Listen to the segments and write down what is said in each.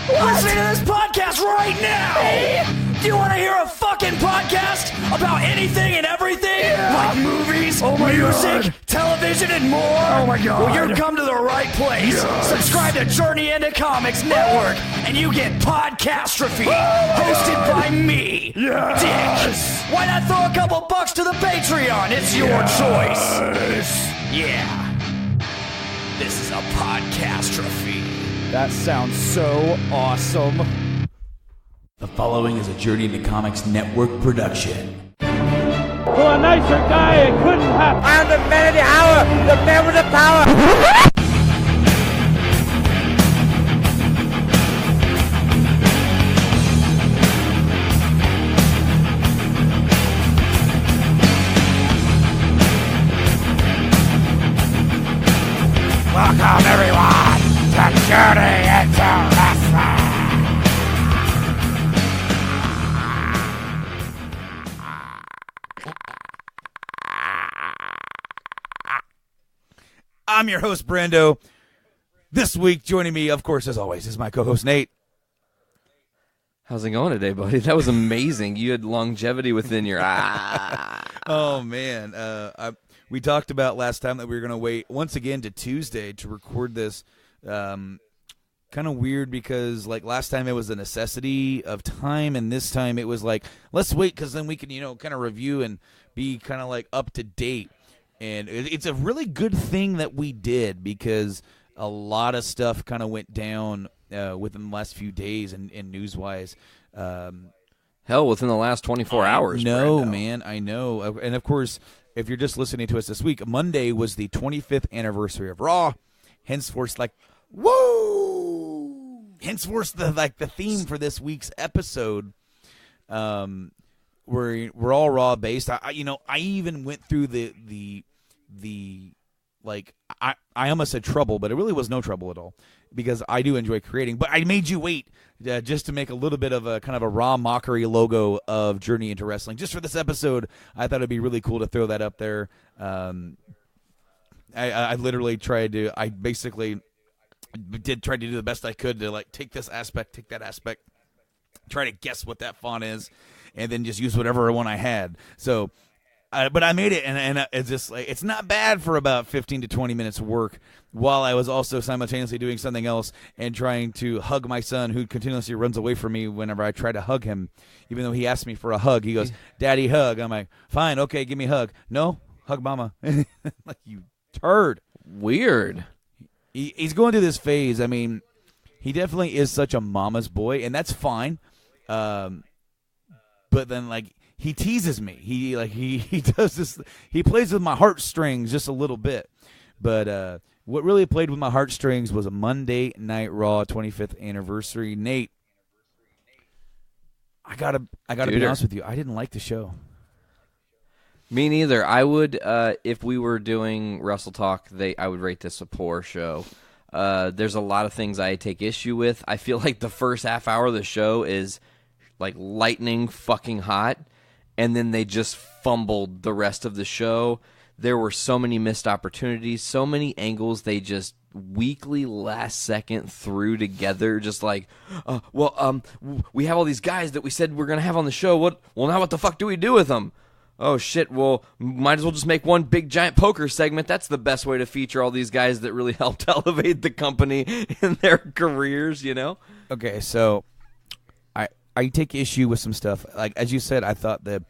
listening to this podcast right now. Do you want to hear a fucking podcast about anything and everything? Yeah. Like movies, music, television, and more? Oh my God. Well, you've come to the right place. Yes. Subscribe to Journey into Comics Network, and you get Podcastrophe, hosted by me, Yes. Dick. Why not throw a couple bucks to the Patreon? It's your choice. Yeah. This is a Podcastrophe. That sounds so awesome. The following is a Journey into Comics Network production. To a nicer guy, it couldn't happen. I am the man of the hour, the man with the power. Welcome everyone to Journey into Wrestling. I'm your host, Brando. This week, joining me, of course, as always, is my co-host, Nate. How's it going today, buddy? That was amazing. You had longevity within your Oh, man. We talked about last time that we were going to wait once again to Tuesday to record this. Kind of weird because, like, last time it was a necessity of time, and this time it was like, let's wait because then we can, kind of review and be kind of, like, up to date. And it's a really good thing that we did because a lot of stuff kind of went down within the last few days and news-wise. Hell, within the last 24 hours. No, Brando. man, I know. And, of course, if you're just listening to us this week, Monday was the 25th anniversary of Raw. Henceforth, woo! Henceforth, the theme for this week's episode. We're all Raw based. I even went through I almost said trouble, but it really was no trouble at all because I do enjoy creating. But I made you wait just to make a little bit of a kind of a Raw mockery logo of Journey into Wrestling. Just for this episode, I thought it'd be really cool to throw that up there. I literally tried to. I basically tried to do the best I could to take this aspect, take that aspect, try to guess what that font is, and then just use whatever one I had. So. But I made it, and it's just it's not bad for about 15 to 20 minutes of work while I was also simultaneously doing something else and trying to hug my son who continuously runs away from me whenever I try to hug him. Even though he asks me for a hug, he goes, "Daddy, hug." I'm like, "Fine, okay, give me a hug." No, hug mama. Like, you turd. Weird. He's going through this phase. I mean, he definitely is such a mama's boy, and that's fine. But then, he teases me. He does this. He plays with my heartstrings just a little bit. But what really played with my heartstrings was a Monday Night Raw 25th anniversary. Nate, I gotta be honest with you. I didn't like the show. Me neither. I would, if we were doing Wrestle Talk, I would rate this a poor show. There's a lot of things I take issue with. I feel like the first half hour of the show is lightning fucking hot. And then they just fumbled the rest of the show. There were so many missed opportunities, so many angles they just weakly last second threw together. Just we have all these guys that we said we're going to have on the show. Now what the fuck do we do with them? Oh, shit, well, might as well just make one big giant poker segment. That's the best way to feature all these guys that really helped elevate the company in their careers, Okay, so I take issue with some stuff. Like, as you said, I thought that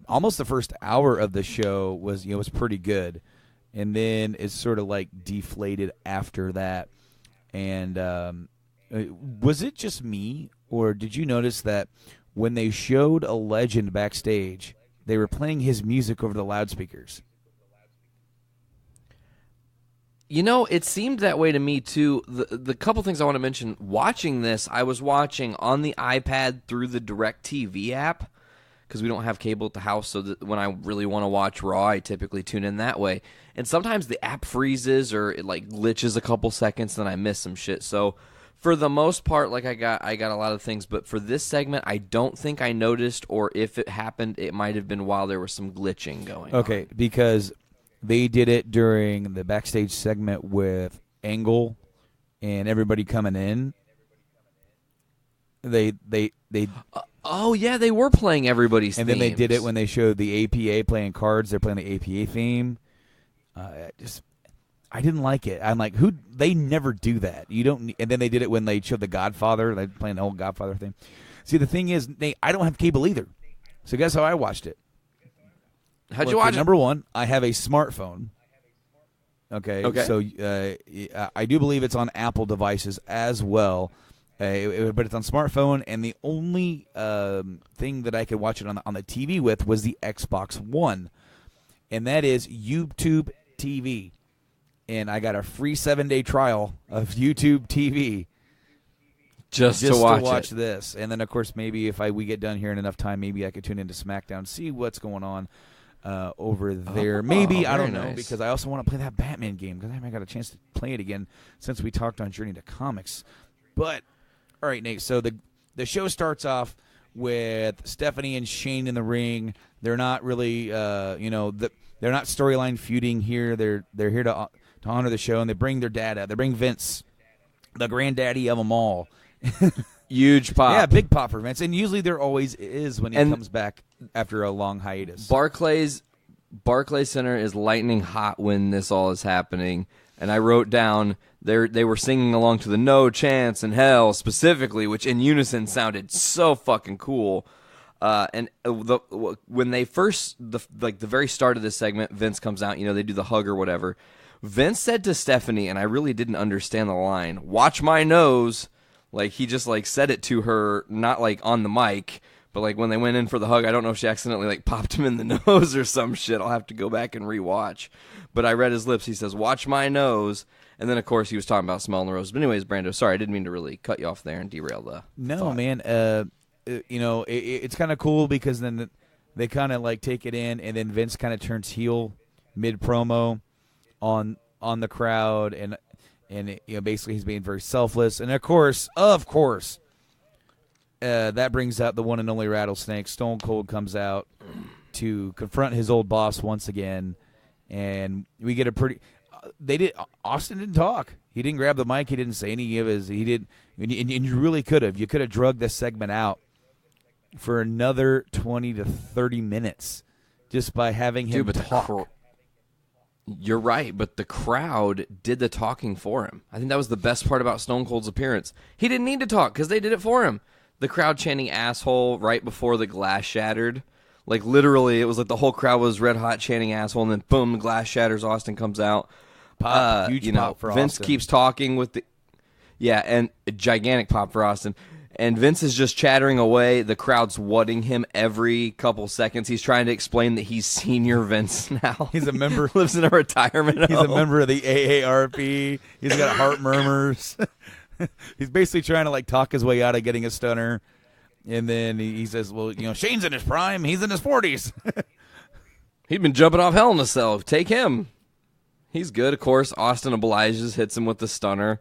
almost the first hour of the show was pretty good, and then it's sort of deflated after that. And was it just me, or did you notice that when they showed a legend backstage, they were playing his music over the loudspeakers? It seemed that way to me, too. The couple things I want to mention, watching this, I was watching on the iPad through the DirecTV app, because we don't have cable at the house, so that when I really want to watch Raw, I typically tune in that way. And sometimes the app freezes or it glitches a couple seconds, and I miss some shit. So for the most part, I got a lot of things, but for this segment, I don't think I noticed, or if it happened, it might have been while there was some glitching going on. Okay, because they did it during the backstage segment with Angle and everybody coming in. They Oh yeah, they were playing everybody's and then they did themes. it when they showed the APA playing cards. They're playing the APA theme. I didn't like it. I'm like, who? They never do that. You don't. And then they did it when they showed the Godfather. They playing the whole Godfather thing. See, the thing is, Nate, I don't have cable either. So guess how I watched it? How'd you watch it? Number one, I have a smartphone. Okay. So I do believe it's on Apple devices as well. But it's on smartphone, and the only thing that I could watch it on the TV with was the Xbox One, and that is YouTube TV. And I got a free 7-day trial of YouTube TV Just to watch it. this. And then, of course, maybe if we get done here in enough time, maybe I could tune into SmackDown, see what's going on over there. Maybe, I don't know, nice. because I also want to play that Batman game, because I haven't got a chance to play it again since we talked on Journey to Comics. But, all right, Nate, so the show starts off with Stephanie and Shane in the ring. They're not really, they're not storyline feuding here. They're here to honor the show, and they bring their dad out. They bring Vince, the granddaddy of them all. Huge pop. Yeah, big pop for Vince. And usually there always is when he comes back after a long hiatus. Barclays Center is lightning hot when this all is happening. And I wrote down they were singing along to the No Chance in Hell specifically, which in unison sounded so fucking cool. When they the very start of this segment, Vince comes out, they do the hug or whatever. Vince said to Stephanie, and I really didn't understand the line, "Watch my nose." Like, he just, said it to her, not, on the mic, but, when they went in for the hug, I don't know if she accidentally, popped him in the nose or some shit. I'll have to go back and rewatch. But I read his lips. He says, "Watch my nose." And then, of course, he was talking about smelling the roses. But anyways, Brando, sorry, I didn't mean to really cut you off there and derail the thought. Man. It's kind of cool because then they kind of, take it in, and then Vince kind of turns heel mid-promo on the crowd, and basically he's being very selfless. And of course, that brings out the one and only Rattlesnake. Stone Cold comes out to confront his old boss once again, and we get a pretty. Austin didn't talk. He didn't grab the mic. He didn't say any of his. He did, and you really could have. You could have drugged this segment out for another 20 to 30 minutes just by having him talk. You're right, but the crowd did the talking for him. I think that was the best part about Stone Cold's appearance. He didn't need to talk because they did it for him. The crowd chanting "asshole" right before the glass shattered. Literally, it was the whole crowd was red hot chanting "asshole," and then boom, the glass shatters. Austin comes out. Huge pop for Vince Austin. keeps talking with the and a gigantic pop for Austin. And Vince is just chattering away. The crowd's whatting him every couple seconds. He's trying to explain that he's senior Vince now. He's a member. Lives in a retirement home. He's a member of the AARP. He's got heart murmurs. He's basically trying to talk his way out of getting a stunner. And then he says, well, Shane's in his prime. He's in his 40s. He'd been jumping off Hell in a Cell. Take him. He's good. Of course, Austin obliges, hits him with the stunner.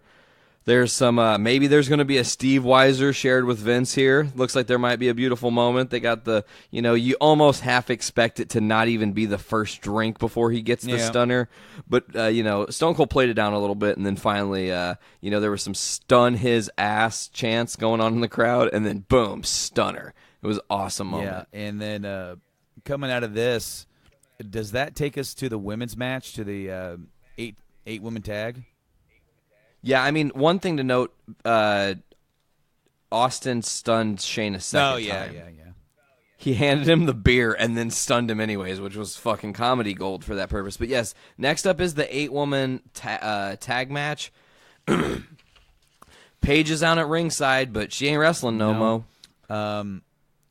There's some, maybe there's going to be a Steve Weiser shared with Vince here. Looks like there might be a beautiful moment. They got the, you almost half expect it to not even be the first drink before he gets the stunner. But, Stone Cold played it down a little bit, and then finally, there was some stun his ass chants going on in the crowd, and then boom, stunner. It was an awesome moment. Yeah, and then coming out of this, does that take us to the women's match, to the eight women tag? Yeah, I mean, one thing to note, Austin stunned Shane a second time. Yeah. He handed him the beer and then stunned him anyways, which was fucking comedy gold for that purpose. But yes, next up is the 8-woman tag match. Paige is out at ringside, but she ain't wrestling no mo.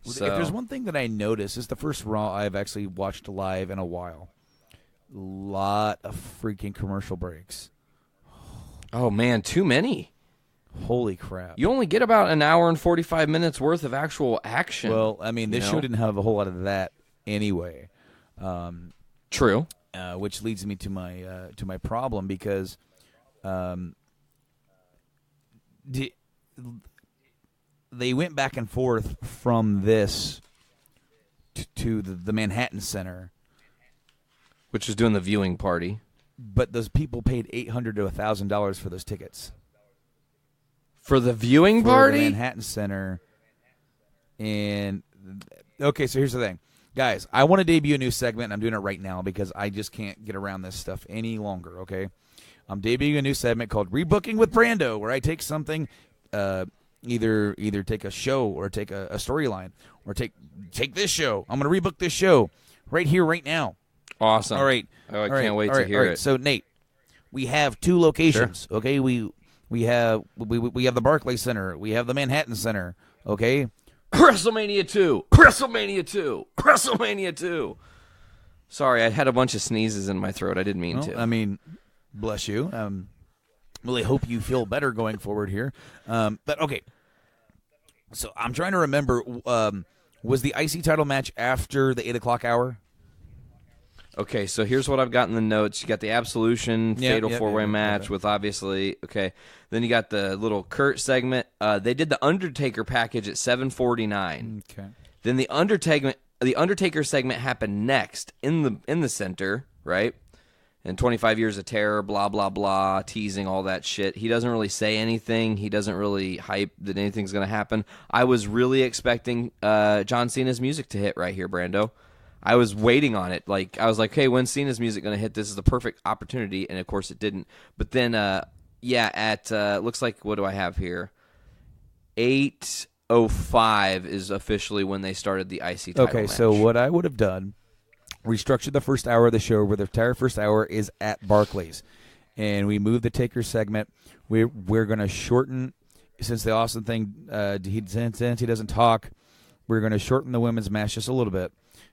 If there's one thing that I noticed, it's the first Raw I've actually watched live in a while. Lot of freaking commercial breaks. Oh, man, too many. Holy crap. You only get about an hour and 45 minutes worth of actual action. Well, I mean, this show didn't have a whole lot of that anyway. True. Which leads me to my problem because they went back and forth from this to the Manhattan Center. Which is doing the viewing party. But those people paid $800 to $1,000 for those tickets. For the viewing for party? the Manhattan Center. And, okay, so here's the thing. Guys, I want to debut a new segment. I'm doing it right now because I just can't get around this stuff any longer, okay? I'm debuting a new segment called Rebooking with Brando, where I take something, either take a show or take a storyline, or take this show. I'm going to rebook this show right here, right now. Awesome. All right. Oh, I can't wait to hear it. So, Nate, we have 2 locations, okay? We have the Barclays Center. We have the Manhattan Center, okay? WrestleMania 2. WrestleMania 2. WrestleMania 2. Sorry, I had a bunch of sneezes in my throat. I didn't mean to. I mean, bless you. Really hope you feel better going forward here. But, okay. So, I'm trying to remember, was the IC title match after the 8 o'clock hour? Okay, so here's what I've got in the notes. You got the Absolution Fatal 4-Way match with obviously, okay. Then you got the little Kurt segment. They did the Undertaker package at 7:49. Okay. Then the Undertaker segment happened next in the center, right? And 25 years of terror, blah blah blah, teasing all that shit. He doesn't really say anything. He doesn't really hype that anything's going to happen. I was really expecting John Cena's music to hit right here, Brando. I was waiting on it. Like, I was like, hey, when's Cena's music going to hit? This is the perfect opportunity. And, of course, it didn't. But then, looks like, what do I have here? 8:05 is officially when they started the IC title match. So what I would have done, restructured the first hour of the show where the entire first hour is at Barclays. And we moved the Taker segment. We're going to shorten, since the Austin thing, since he doesn't talk, we're going to shorten the women's match just a little bit.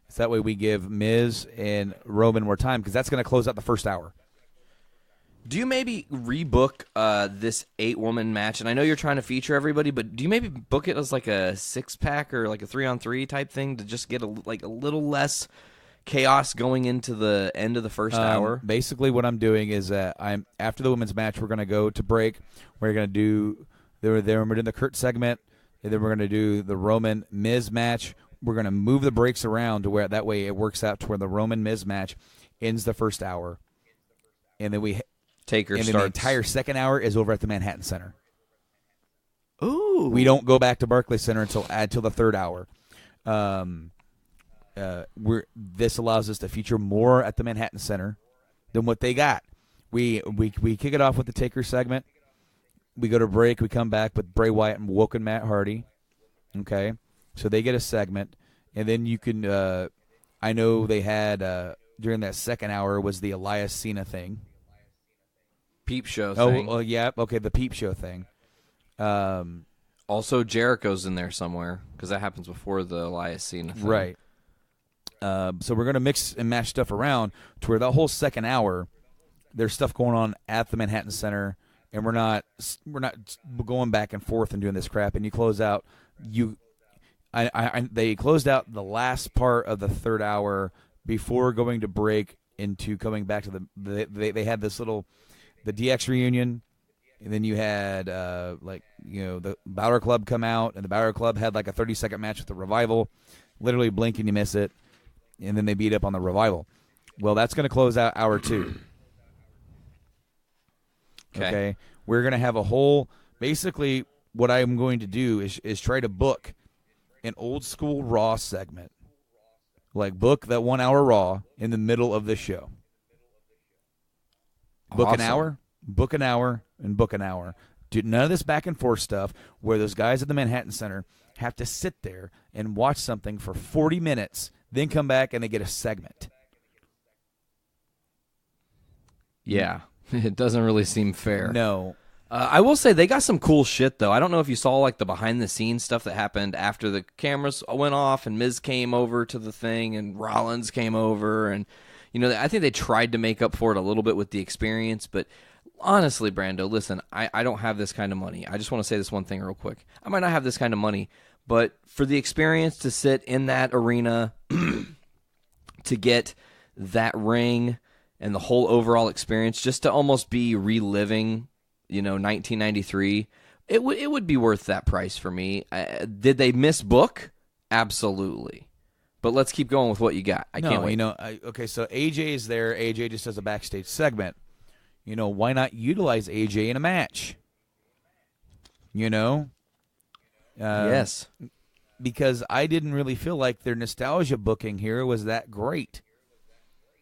So that way we give Miz and Roman more time, because that's going to close out the first hour. Do you maybe rebook this 8-woman match? And I know you're trying to feature everybody, but do you maybe book it as like a 6-pack or like a 3-on-3 type thing to just get a little less chaos going into the end of the first hour? Basically what I'm doing is after the women's match, we're going to go to break. We're going to do we're doing the Kurt segment, and then we're going to do the Roman Miz match. We're going to move the breaks around to where that way it works out to where the Roman Miz match ends the first hour. And then the entire second hour is over at the Manhattan Center. Ooh. We don't go back to Barclays Center until the third hour. This allows us to feature more at the Manhattan Center than what they got. We kick it off with the Taker segment. We go to break. We come back with Bray Wyatt and Woken Matt Hardy. Okay. So they get a segment, and then you can. I know they had during that second hour was the Elias Cena thing, Peep Show thing. Oh, yeah, okay, the Peep Show thing. Also, Jericho's in there somewhere because that happens before the Elias Cena thing. Right. So we're gonna mix and match stuff around to where the whole second hour, there's stuff going on at the Manhattan Center, and we're not going back and forth and doing this crap. And you close out they closed out the last part of the third hour before going to break into coming back to they had this little the DX reunion, and then you had the Balor Club come out, and the Balor Club had like a 30-second match with the Revival, literally blink and you miss it, and then they beat up on the Revival. Well, that's going to close out hour 2. Okay, we're going to have a whole. Basically, what I'm going to do is try to book an old school Raw segment, like book that 1 hour Raw in the middle of the show. Book Awesome. an hour, and book an hour. Do none of this back and forth stuff where those guys at the Manhattan Center have to sit there and watch something for 40 minutes, then come back and they get a segment. Yeah, it doesn't really seem fair. No. I will say they got some cool shit, though. I don't know if you saw like the behind-the-scenes stuff that happened after the cameras went off and Miz came over to the thing and Rollins came over. And, I think they tried to make up for it a little bit with the experience. But honestly, Brando, listen, I don't have this kind of money. I just want to say this one thing real quick. I might not have this kind of money, but for the experience to sit in that arena, to get that ring and the whole overall experience, just to almost be reliving 1993, it would be worth that price for me. Did they misbook? Absolutely. But let's keep going with what you got. I can't wait. Okay, so AJ is there. AJ just does a backstage segment. Why not utilize AJ in a match? You know? Yes. Because I didn't really feel like their nostalgia booking here was that great.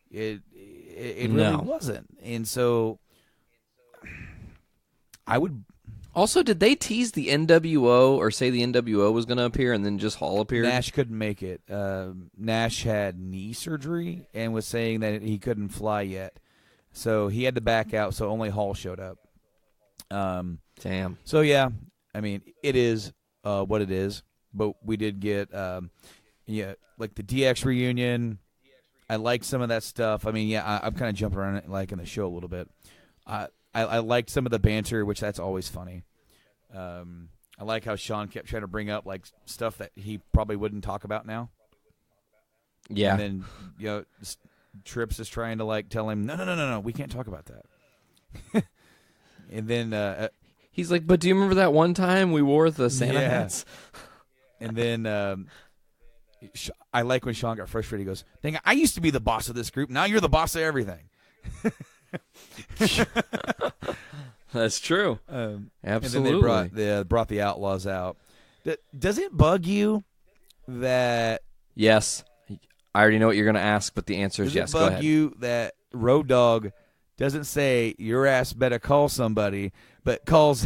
It really wasn't. And so I would... Also, did they tease the NWO or say the NWO was going to appear and then just Hall appeared? Nash couldn't make it. Nash had knee surgery and was saying that he couldn't fly yet. So he had to back out, so only Hall showed up. Damn. So, yeah, I mean, it is what it is. But we did get, like the DX reunion. I like some of that stuff. I mean, yeah, I'm kind of jumping around it, like in the show a little bit. I liked some of the banter, which that's always funny. I like how Sean kept trying to bring up like stuff that he probably wouldn't talk about now. Yeah. And then Trips is trying to like tell him, no, we can't talk about that. And then he's like, but do you remember that one time we wore the Santa hats? And then I like when Sean got frustrated. He goes, "Dang, I used to be the boss of this group. Now you're the boss of everything." That's true. Absolutely. And then they brought the Outlaws out. Does it bug you that? Yes. I already know what you're going to ask, but the answer is yes. Does it bug you that Road Dogg doesn't say your ass better call somebody, but calls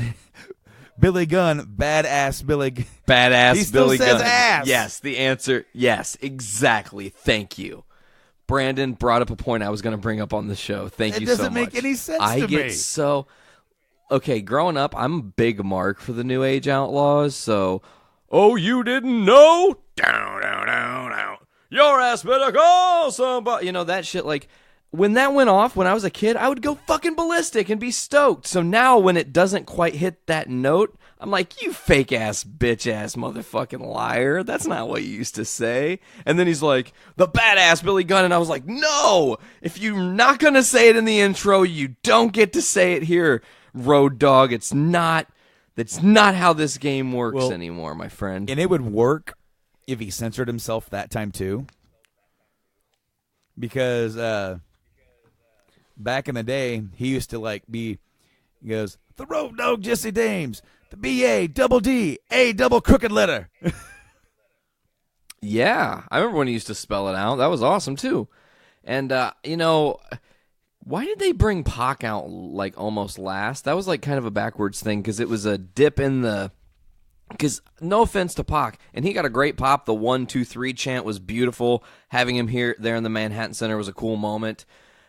Billy Gunn badass Billy? Badass he still Billy says Gunn. ass. Yes. The answer. Yes. Exactly. Thank you. Brandon brought up a point I was going to bring up on the show. Thank you so much. It doesn't make any sense to me. I get so... Okay, growing up, I'm a big mark for the New Age Outlaws, so... Oh, you didn't know? Down. Your ass better call somebody. You know, that shit, like... When that went off, when I was a kid, I would go fucking ballistic and be stoked. So now, when it doesn't quite hit that note, I'm like, you fake-ass, bitch-ass motherfucking liar. That's not what you used to say. And then he's like, the badass Billy Gunn. And I was like, no! If you're not going to say it in the intro, you don't get to say it here, Road Dogg. That's not how this game works anymore, my friend. And it would work if he censored himself that time, too. Because... back in the day, he used to he goes, the Road Dogg Jesse Dames, the B-A, double D, A double crooked letter. Yeah, I remember when he used to spell it out. That was awesome, too. And, why did they bring Pac out, like, almost last? That was, like, kind of a backwards thing, because it was a dip in the... Because, no offense to Pac, and he got a great pop. The 1, 2, 3 chant was beautiful. Having him there in the Manhattan Center was a cool moment.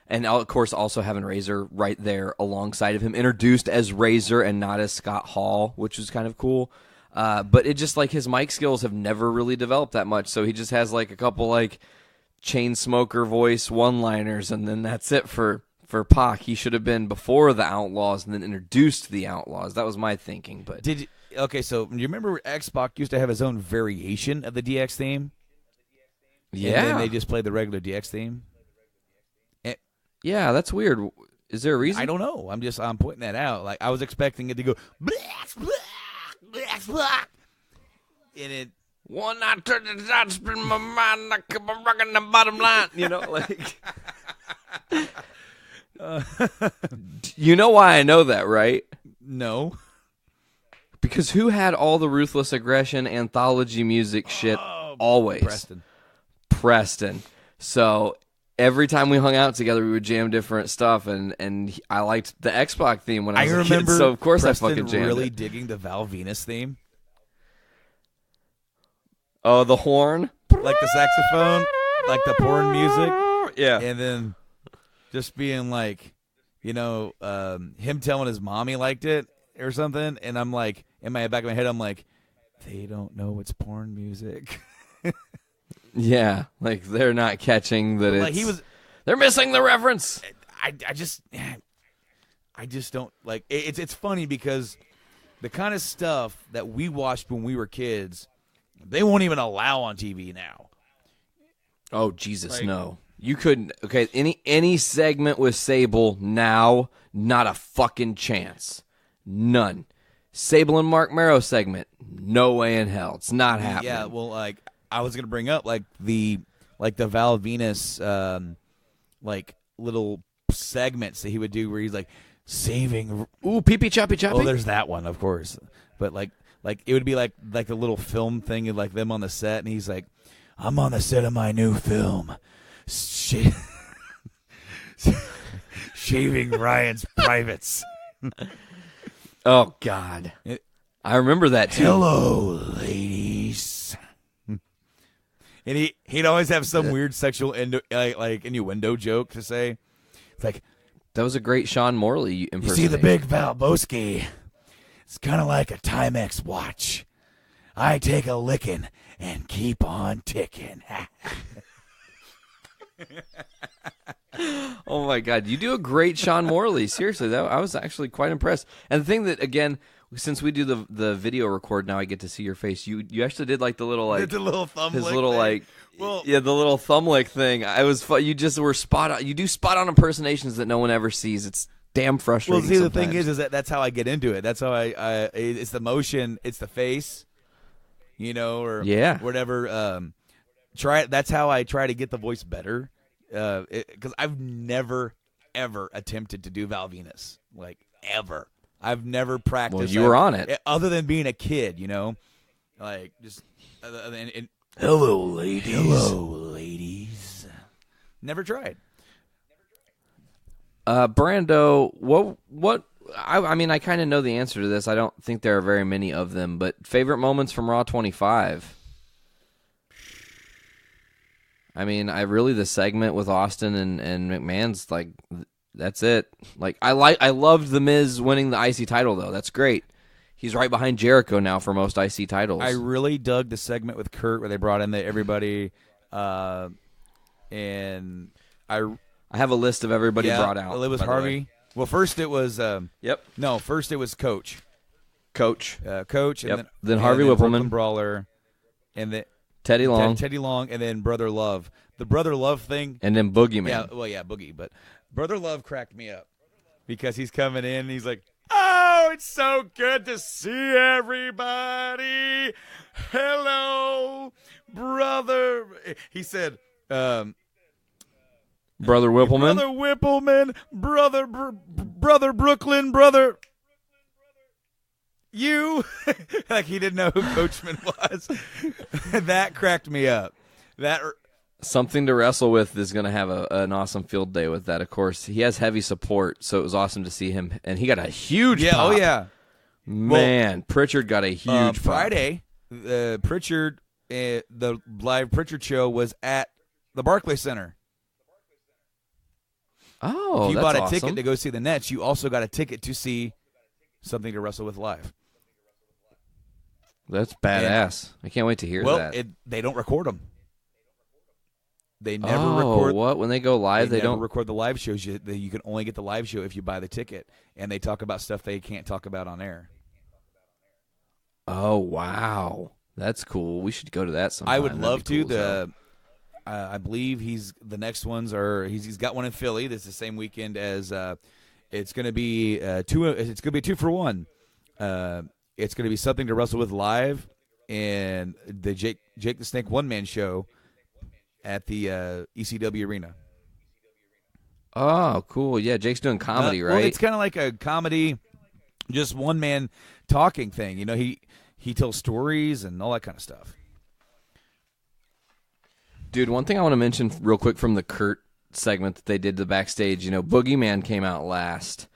And, of course, also having Razor right there alongside of him, introduced as Razor and not as Scott Hall, which was kind of cool. But it just, like, his mic skills have never really developed that much, so he just has, like, a couple, like, chain smoker voice one-liners, and then that's it for Pac. He should have been before the Outlaws and then introduced the Outlaws. That was my thinking. But okay, so you remember X-Pac used to have his own variation of the DX theme? Yeah. And then they just played the regular DX theme? Yeah, that's weird. Is there a reason? I don't know. I'm pointing that out. Like, I was expecting it to go and it one night turned the dot, spin my mind, I kept on rocking the bottom line. You know, like you know why I know that, right? No. Because who had all the Ruthless Aggression anthology music shit always? Preston. So every time we hung out together, we would jam different stuff, and I liked the X-Pac theme when I was a kid, so of course Preston I fucking jammed really it. digging the Val Venus theme. Oh, the horn? Like the saxophone, like the porn music. Yeah. And then just being like, him telling his mom he liked it or something, and I'm like, in my back of my head, I'm like, they don't know it's porn music. Yeah, like they're not catching that they're missing the reference. I just don't like it's funny because the kind of stuff that we watched when we were kids, they won't even allow on TV now. Oh Jesus, no. You couldn't. Okay, any segment with Sable now, not a fucking chance. None. Sable and Mark Marrow segment, no way in hell. It's not happening. Yeah, well, like I was gonna bring up the Val Venus little segments that he would do where he's like, saving. Ooh, pee-pee choppy choppy. Oh, there's that one, of course. But like it would be like a little film thing of like them on the set, and he's like, "I'm on the set of my new film, shaving Ryan's privates." Oh God, I remember that too. Hello, ladies. And he'd always have some weird sexual like innuendo joke to say. It's like, That was a great Sean Morley you impersonation. see the big Valboski? It's kind of like a Timex watch. I take a licking and keep on ticking. Oh my God, you do a great Sean Morley. Seriously, I was actually quite impressed. And the thing that, again, since we do the video record now, I get to see your face. You actually did like the little like the little thumb his lick little thing. like Well, the little thumb lick thing. I was you just were spot on. You do spot on impersonations that no one ever sees. It's damn frustrating. Well, see, the thing sometimes. is that's how I get into it. That's how I it's the motion, it's the face, or whatever. That's how I try to get the voice better. Because I've never ever attempted to do Val Venus, like ever. I've never practiced. Well, you were on it, other than being a kid, like just. And hello, ladies. Hello, ladies. Never tried. Brando, what? I mean, I kind of know the answer to this. I don't think there are very many of them, but favorite moments from Raw 25. I mean, the segment with Austin and McMahon's like, that's it. Like, I loved The Miz winning the IC title though. That's great. He's right behind Jericho now for most IC titles. I really dug the segment with Kurt where they brought in everybody, and I have a list of everybody brought out. Well, it was Harvey. Well, first it was No, first it was Coach, and then Harvey Whippleman, Brooklyn Brawler, and then Teddy Long, and then Brother Love. The Brother Love thing, and then Boogeyman. Yeah, Boogie. But Brother Love cracked me up because he's coming in and he's like, "Oh, it's so good to see everybody. Hello, brother." He said, Brother Whippleman. Brother Whippleman, brother Brooklyn, brother. You. Like he didn't know who Coachman was. That cracked me up. Something to wrestle with is going to have an awesome field day with that. Of course, he has heavy support, so it was awesome to see him, and he got a huge pop. Oh yeah, man, Pritchard got a huge pop. Friday. Pritchard, the live Pritchard show was at the Barclays Center. Oh, if you that's bought a awesome. ticket to go see the Nets, you also got a ticket to see Something to Wrestle With live. That's badass. I can't wait to hear that. Well, they don't record them. They never record. What? When they go live, they don't record the live shows. You can only get the live show if you buy the ticket, and they talk about stuff they can't talk about on air. Oh wow, that's cool. We should go to that sometime. I would love to. Cool I believe the next ones are he's got one in Philly. That's the same weekend as it's going to be two. It's going to be 2 for 1. It's going to be Something to Wrestle With live, and the Jake the Snake one-man show at the ECW Arena. Oh, cool. Yeah, Jake's doing comedy, right? Well, it's kind of like a comedy, just one-man talking thing. He tells stories and all that kind of stuff. Dude, one thing I want to mention real quick from the Kurt segment that they did the backstage, Boogeyman came out last.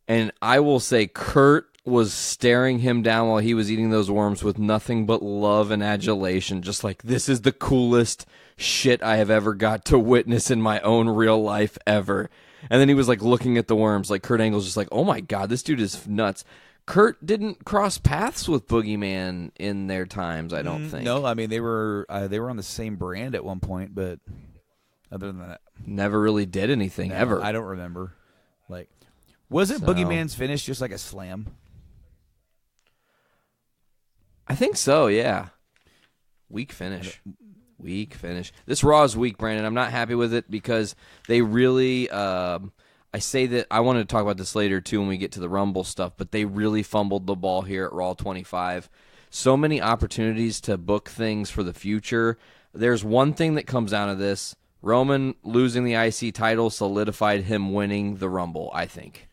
And I will say Kurt was staring him down while he was eating those worms with nothing but love and adulation. Just like, this is the coolest shit I have ever got to witness in my own real life ever. And then he was like looking at the worms, like Kurt Angle's just like, oh my God, this dude is nuts. Kurt didn't cross paths with Boogeyman in their times, I don't think. No, I mean they were on the same brand at one point, but other than that, never really did anything ever. I don't remember. Like, wasn't Boogeyman's finish just like a slam? I think so. Yeah. Weak finish. This Raw is weak, Brandon. I'm not happy with it because they really. I say that I wanted to talk about this later, too, when we get to the Rumble stuff, but they really fumbled the ball here at Raw 25. So many opportunities to book things for the future. There's one thing that comes out of this. Roman losing the IC title solidified him winning the Rumble, I think.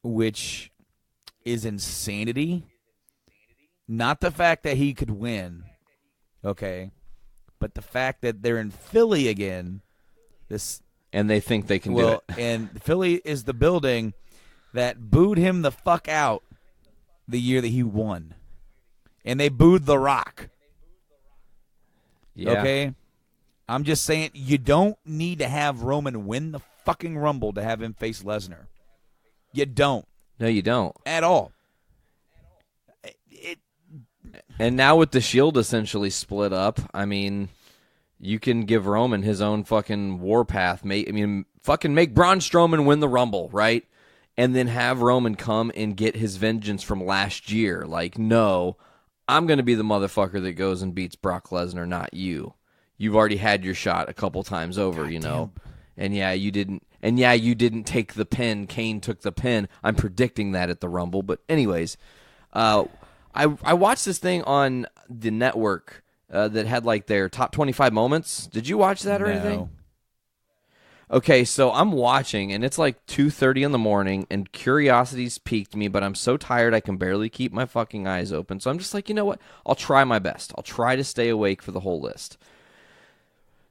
which is insanity. Not the fact that he could win, okay, but the fact that they're in Philly again. And they think they can do it. And Philly is the building that booed him the fuck out the year that he won. And they booed The Rock. Yeah. Okay? I'm just saying, you don't need to have Roman win the fucking Rumble to have him face Lesnar. You don't. No, you don't. At all. And now with the Shield essentially split up, I mean, you can give Roman his own fucking warpath. Fucking make Braun Strowman win the Rumble, right? And then have Roman come and get his vengeance from last year. Like, no, I'm going to be the motherfucker that goes and beats Brock Lesnar, not you. You've already had your shot a couple times over, you know. And yeah, you didn't. And yeah, you didn't take the pin. Kane took the pin. I'm predicting that at the Rumble. But anyways, I watched this thing on the network that had like their top 25 moments. Did you watch that or anything? Okay, so I'm watching, and it's like 2:30 in the morning, and curiosity's piqued me, but I'm so tired I can barely keep my fucking eyes open. So I'm just like, you know what? I'll try my best. I'll try to stay awake for the whole list.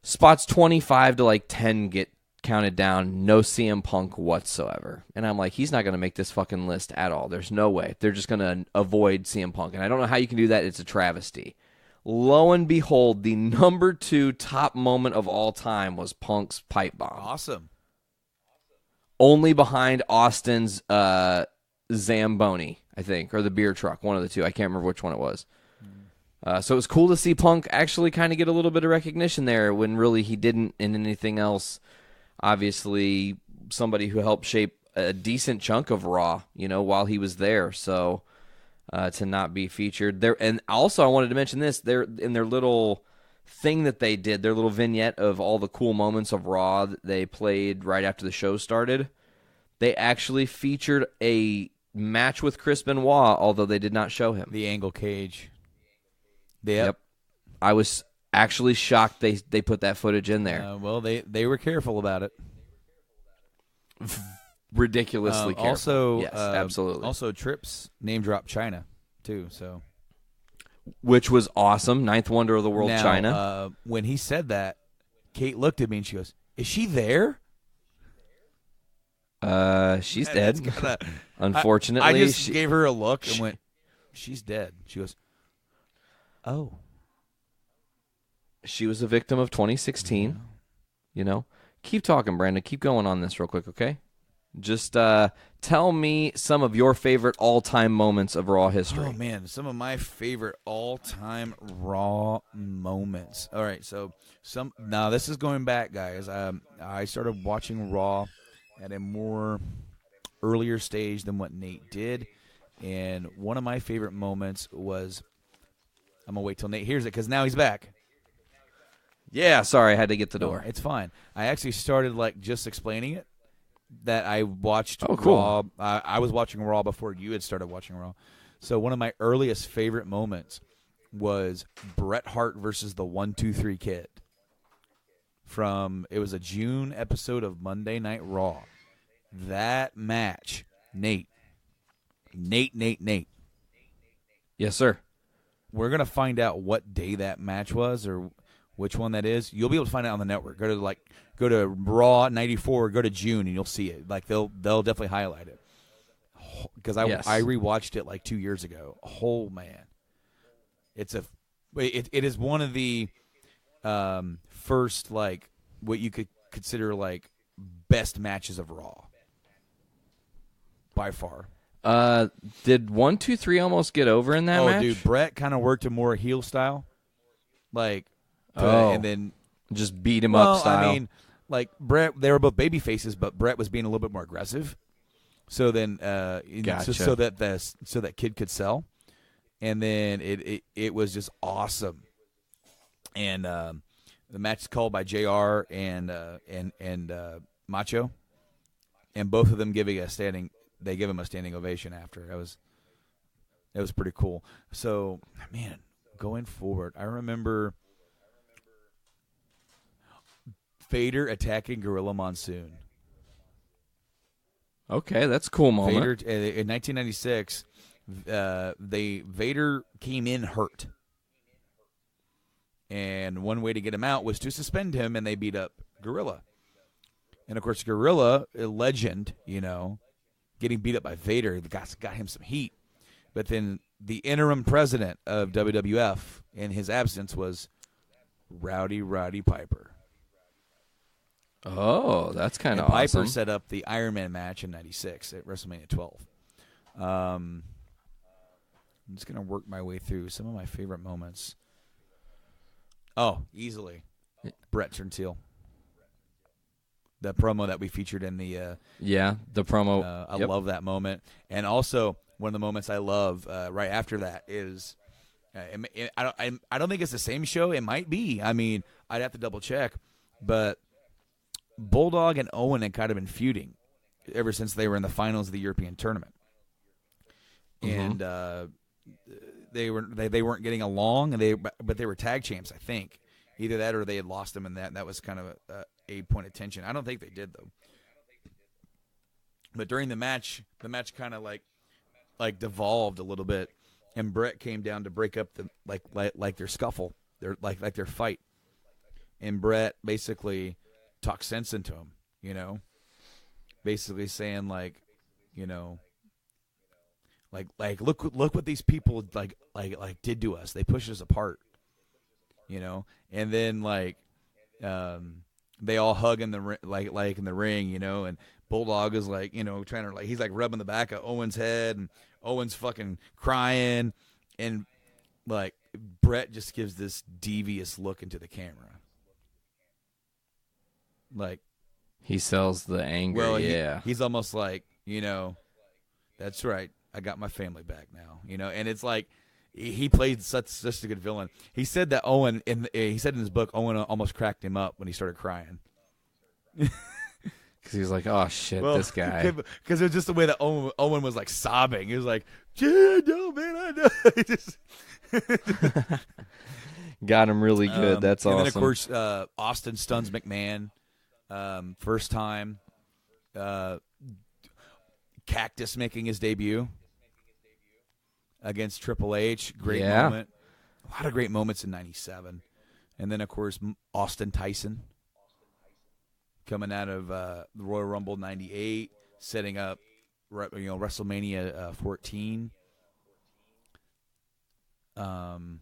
Spots 25 to like 10 get counted down. No CM Punk whatsoever. And I'm like, he's not going to make this fucking list at all. There's no way. They're just going to avoid CM Punk. And I don't know how you can do that. It's a travesty. Lo and behold, the number 2 top moment of all time was Punk's pipe bomb. Awesome. Only behind Austin's Zamboni, I think, or the beer truck, one of the two. I can't remember which one it was. So it was cool to see Punk actually kind of get a little bit of recognition there when really he didn't in anything else. Obviously, somebody who helped shape a decent chunk of Raw, you know, while he was there. So to not be featured there, and also I wanted to mention this: they're in their little thing that they did, their little vignette of all the cool moments of Raw that they played right after the show started. They actually featured a match with Chris Benoit, although they did not show him. The Angle Cage. Yep. I was actually shocked they put that footage in there. Well, they were careful about it. Ridiculously careful. Also, yes, absolutely. Also, Trips name dropped China too. So, which was awesome. Ninth wonder of the world, now, China. When he said that, Kate looked at me and she goes, "Is she there?" She's dead. Unfortunately, I just gave her a look and went, "She's dead." She goes, "Oh." She was a victim of 2016. Yeah. You know, keep talking, Brandon. Keep going on this real quick, okay? Just tell me some of your favorite all-time moments of Raw history. Oh man, some of my favorite all-time Raw moments. All right, so now this is going back, guys. I started watching Raw at a more earlier stage than what Nate did, and one of my favorite moments was, I'm gonna wait till Nate hears it because now he's back. Yeah, sorry, I had to get the door. No, it's fine. I actually started like just explaining it. That I watched cool. Raw. I was watching Raw before you had started watching Raw. So one of my earliest favorite moments was Bret Hart versus the 1-2-3 Kid. It was a June episode of Monday Night Raw. That match, Nate. Yes, sir. We're gonna find out what day that match was or which one that is. You'll be able to find it on the network. Go to Raw 94, go to June, and you'll see it. Like they'll definitely highlight it. Because I rewatched it like 2 years ago. Oh man, it is one of the first like what you could consider like best matches of Raw by far. Did 1-2-3 almost get over in that match? Oh, dude, Bret kind of worked a more heel style, like. And then just beat him up style. I mean, like Bret, they were both baby faces, but Bret was being a little bit more aggressive. So then, gotcha. so that Kid could sell, and then it was just awesome. And the match is called by JR and Macho, and both of them give him a standing ovation after. It was pretty cool. So man, going forward, I remember Vader attacking Gorilla Monsoon. Okay, that's a cool moment. Vader in 1996, Vader came in hurt, and one way to get him out was to suspend him, and they beat up Gorilla. And of course, Gorilla, a legend, getting beat up by Vader, got him some heat. But then the interim president of WWF, in his absence, was Rowdy Roddy Piper. Oh, that's kind of awesome. Piper set up the Iron Man match in '96 at WrestleMania 12. I'm just going to work my way through some of my favorite moments. Oh, easily. Brett turns heel. The promo that we featured in the the promo. I love that moment. And also, one of the moments I love right after that is I don't think it's the same show. It might be. I mean, I'd have to double check. But Bulldog and Owen had kind of been feuding ever since they were in the finals of the European tournament. And they weren't getting along, but they were tag champs, I think. Either that or they had lost them, and that was kind of a point of tension. I don't think they did, though. But during the match kind of like devolved a little bit, and Brett came down to break up the like their scuffle, their fight, and Brett basically talked sense into him, basically saying like look what these people did to us. They pushed us apart, and then they all hug in the in the ring, and Bulldog is trying to he's rubbing the back of Owen's head, and Owen's fucking crying, and Brett just gives this devious look into the camera. He sells the anger. Well, he's almost that's right. I got my family back now, and it's he played such a good villain. He said that he said in his book, Owen almost cracked him up when he started crying. Because he was like, oh, shit, this guy. Because it was just the way that Owen was sobbing. He was like, yeah, no, man, I know. He just got him really good. That's awesome. And then, of course, Austin stuns McMahon. First time. Cactus making his debut against Triple H. Great moment. A lot of great moments in '97. And then, of course, Austin Tyson coming out of the Royal Rumble '98, setting up WrestleMania 14. The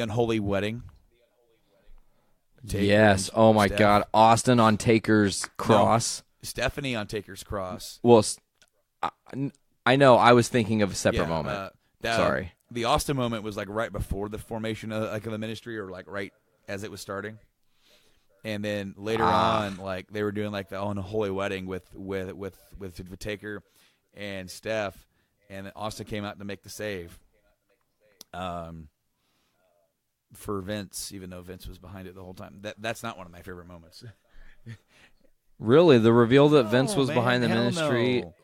Unholy Wedding. Yes. Oh, my God. Austin on Taker's cross. No, Stephanie on Taker's cross. Well, I know. I was thinking of a separate moment. Sorry. The Austin moment was right before the formation of the ministry, or right as it was starting. And then later on, they were doing the Unholy Wedding with Taker and Steph, and then Austin came out to make the save. For Vince, even though Vince was behind it the whole time. That's not one of my favorite moments. Really? The reveal that Vince was behind the ministry? No.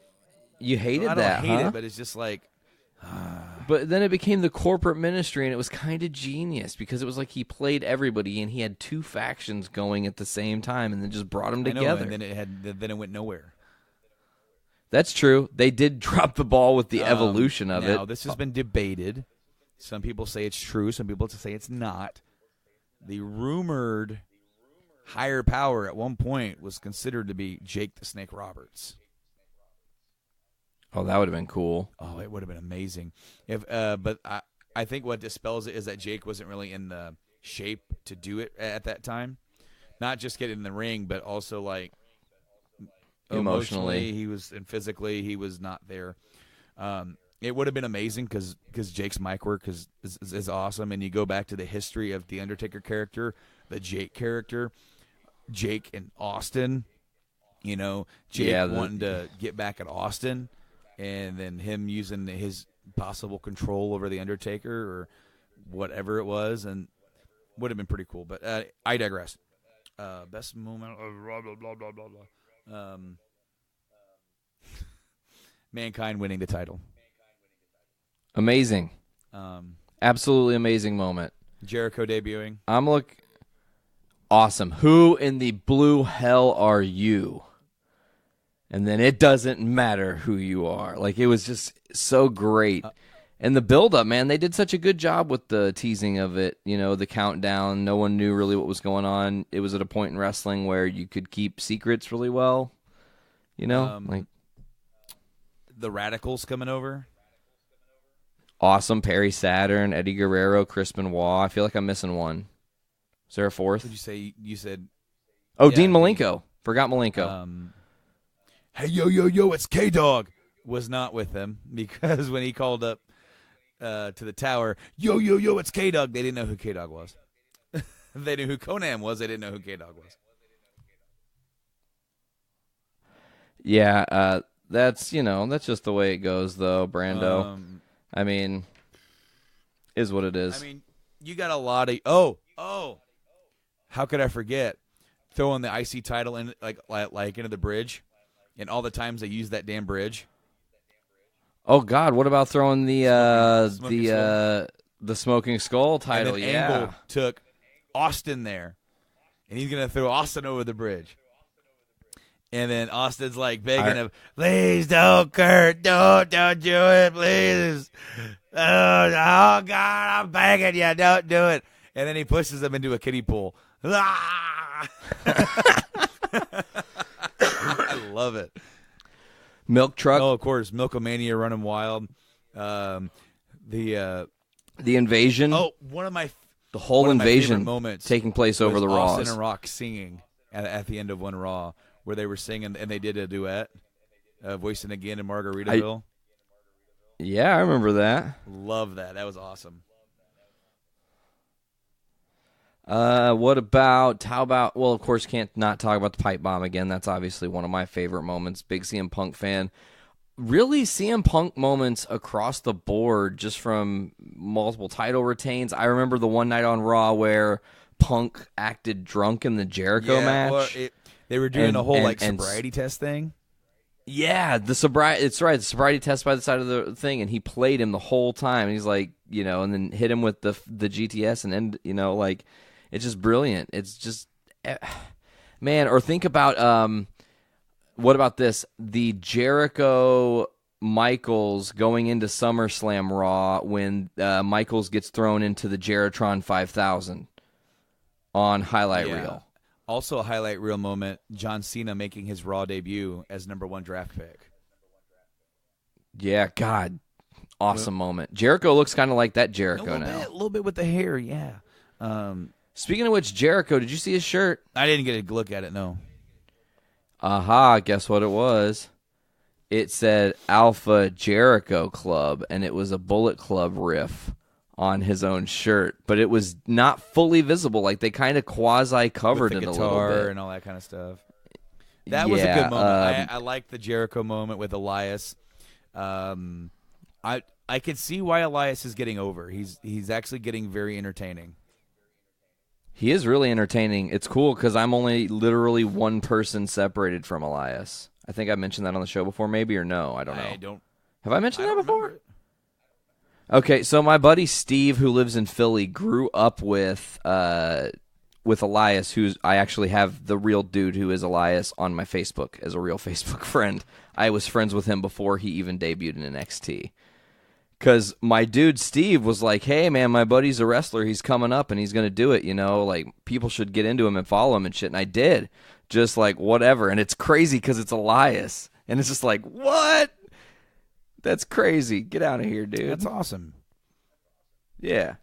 You hated I that, don't hate it, but it's just But then it became the corporate ministry, and it was kind of genius because it was he played everybody, and he had two factions going at the same time, and then just brought them together. And then it went nowhere. That's true. They did drop the ball with the evolution of it. Now, this has been debated. Some people say it's true. Some people say it's not. The rumored higher power at one point was considered to be Jake the Snake Roberts. Oh, that would have been cool. Oh, it would have been amazing. But I think what dispels it is that Jake wasn't really in the shape to do it at that time. Not just get in the ring, but also emotionally he was, and physically he was not there. It would have been amazing because Jake's mic work is awesome, and you go back to the history of the Undertaker character, the Jake character, Jake and Austin. Jake wanting to get back at Austin, and then him using his possible control over the Undertaker or whatever it was, and would have been pretty cool. But I digress. Best moment of blah blah blah blah blah blah. Mankind winning the title. Amazing. Absolutely amazing moment. Jericho debuting. Awesome. Who in the blue hell are you? And then it doesn't matter who you are. Like, it was just so great. And the build-up, man, they did such a good job with the teasing of it. You know, the countdown. No one knew really what was going on. It was at a point in wrestling where you could keep secrets really well. You know, like the Radicals coming over. Awesome. Perry Saturn, Eddie Guerrero, Chris Benoit. I feel like I'm missing one. Is there a fourth? What did you say? You said. Oh, Yeah, Dean Malenko. Forgot Malenko. Hey, yo, it's K-Dog. Was not with them because when he called up to the tower, yo, it's K-Dog, they didn't know who K-Dog was. They knew who Conan was. They didn't know who K-Dog was. Yeah, that's just the way it goes, though, Brando. I mean, is what it is. I mean, you got a lot of oh, how could I forget throwing the IC title in like into the bridge, and all the times they use that damn bridge. Oh God, what about throwing the Smoking Skull title? And then Yeah, Angle took Austin there, and he's gonna throw Austin over the bridge. And then Austin's like begging him, please don't, Kurt, don't do it, please. Oh God, I'm begging you, don't do it. And then he pushes him into a kiddie pool. I love it. Milk Truck. Oh, of course, Milkomania running wild. The invasion. Oh, the whole invasion moments taking place over the Raws. Austin and Rock singing at the end of one Raw, where they were singing and they did a duet, Voicing Again in Margaritaville. Yeah, I remember that. Love that. That was awesome. How about, well, of course, can't not talk about the pipe bomb again. That's obviously one of my favorite moments. Big CM Punk fan. Really, CM Punk moments across the board, just from multiple title retains. I remember the one night on Raw where Punk acted drunk in the Jericho match. Well, they were doing a whole sobriety test thing. Yeah, it's right. The sobriety test by the side of the thing, and he played him the whole time. And he's like, and then hit him with the GTS, and then, it's just brilliant. It's just, man. Or think about, what about this? The Jericho Michaels going into SummerSlam Raw when Michaels gets thrown into the Jeritron 5000 on highlight reel. Also a highlight reel moment, John Cena making his Raw debut as #1 draft pick. Yeah, God. Awesome moment. Jericho looks kind of like that Jericho now. A little bit with the hair, yeah. Speaking of which, Jericho, did you see his shirt? I didn't get a look at it, no. Aha, guess what it was? It said Alpha Jericho Club, and it was a Bullet Club riff on his own shirt, but it was not fully visible. Like, they kind of quasi-covered it a little bit. And all that kind of stuff. That was a good moment. I like the Jericho moment with Elias. I can see why Elias is getting over. He's actually getting very entertaining. He is really entertaining. It's cool because I'm only literally one person separated from Elias. I think I mentioned that on the show before, maybe, or no. I don't know. Have I mentioned that before? Remember. Okay, so my buddy Steve, who lives in Philly, grew up with Elias, I actually have the real dude who is Elias on my Facebook as a real Facebook friend. I was friends with him before he even debuted in NXT. Because my dude Steve was like, hey, man, my buddy's a wrestler. He's coming up, and he's going to do it, Like, people should get into him and follow him and shit. And I did. Just, like, whatever. And it's crazy because it's Elias. And it's just like, what? That's crazy. Get out of here, dude. That's awesome. Yeah.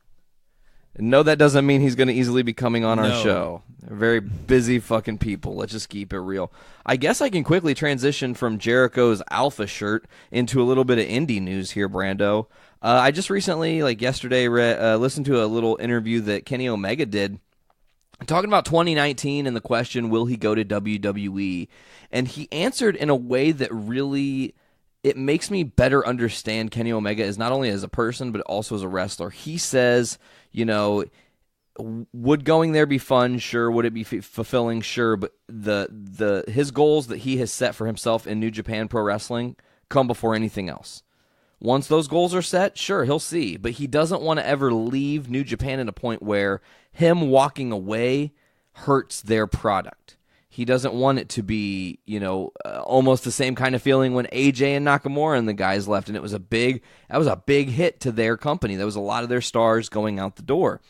No, that doesn't mean he's going to easily be coming on our show. They're very busy fucking people. Let's just keep it real. I guess I can quickly transition from Jericho's Alpha shirt into a little bit of indie news here, Brando. I just recently, like yesterday, listened to a little interview that Kenny Omega did talking about 2019 and the question, will he go to WWE? And he answered in a way that really... it makes me better understand Kenny Omega as not only as a person, but also as a wrestler. He says, would going there be fun? Sure. Would it be fulfilling? Sure. But his goals that he has set for himself in New Japan Pro Wrestling come before anything else. Once those goals are set, sure, he'll see. But he doesn't want to ever leave New Japan at a point where him walking away hurts their product. He doesn't want it to be, almost the same kind of feeling when AJ and Nakamura and the guys left, and that was a big hit to their company. That was a lot of their stars going out the door.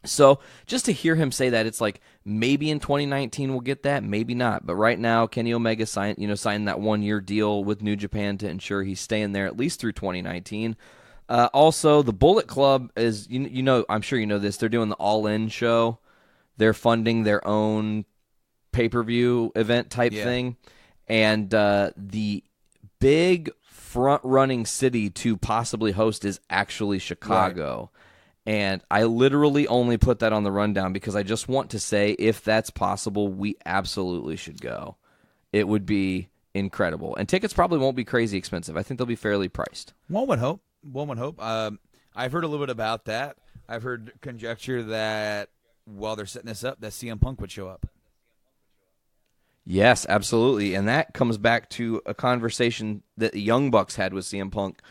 So just to hear him say that, it's like maybe in 2019 we'll get that, maybe not. But right now, Kenny Omega signed that 1-year deal with New Japan to ensure he's staying there at least through 2019. Also, the Bullet Club is, I'm sure you know this, they're doing the All In show. They're funding their own pay-per-view event type thing. And the big front-running city to possibly host is actually Chicago. Right. And I literally only put that on the rundown because I just want to say, if that's possible, we absolutely should go. It would be incredible. And tickets probably won't be crazy expensive. I think they'll be fairly priced. One would hope. I've heard a little bit about that. I've heard conjecture that while they're setting this up, that CM Punk would show up. Yes, absolutely. And that comes back to a conversation that the Young Bucks had with CM Punk,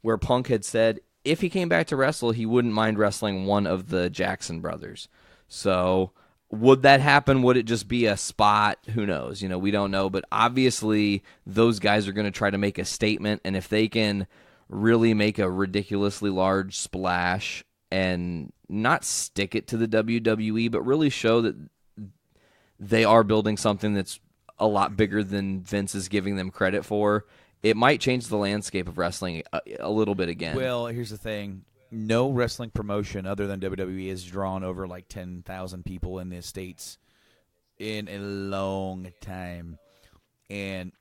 where Punk had said if he came back to wrestle, he wouldn't mind wrestling one of the Jackson brothers. So would that happen? Would it just be a spot? Who knows? We don't know. But obviously, those guys are going to try to make a statement. And if they can really make a ridiculously large splash and not stick it to the WWE, but really show that they are building something that's a lot bigger than Vince is giving them credit for, it might change the landscape of wrestling a little bit again. Well, here's the thing. No wrestling promotion other than WWE has drawn over like 10,000 people in the States in a long time. And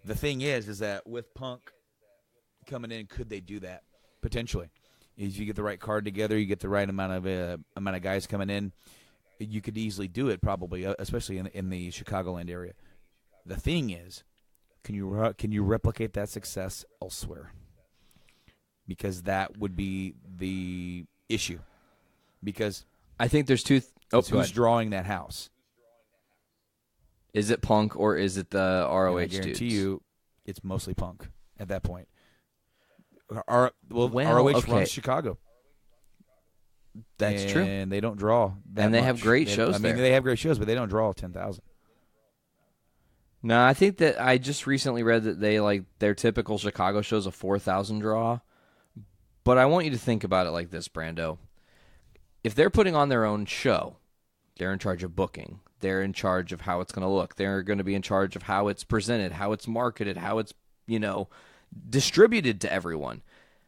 the thing is that with Punk coming in, could they do that? Potentially. If you get the right card together, you get the right amount of guys coming in, you could easily do it probably, especially in the Chicagoland area. The thing is, can you replicate that success elsewhere? Because that would be the issue. Because I think there's two. Who's drawing that house? Is it Punk or is it the ROH dudes? I guarantee you, it's mostly Punk at that point. ROH runs Chicago. That's true. And they don't draw that And they much. have great shows there. They have great shows, but they don't draw 10,000. No, I think that I just recently read that their typical Chicago show's a 4,000 draw. But I want you to think about it like this, Brando. If they're putting on their own show, they're in charge of booking. They're in charge of how it's going to look. They're going to be in charge of how it's presented, how it's marketed, how it's, distributed to everyone.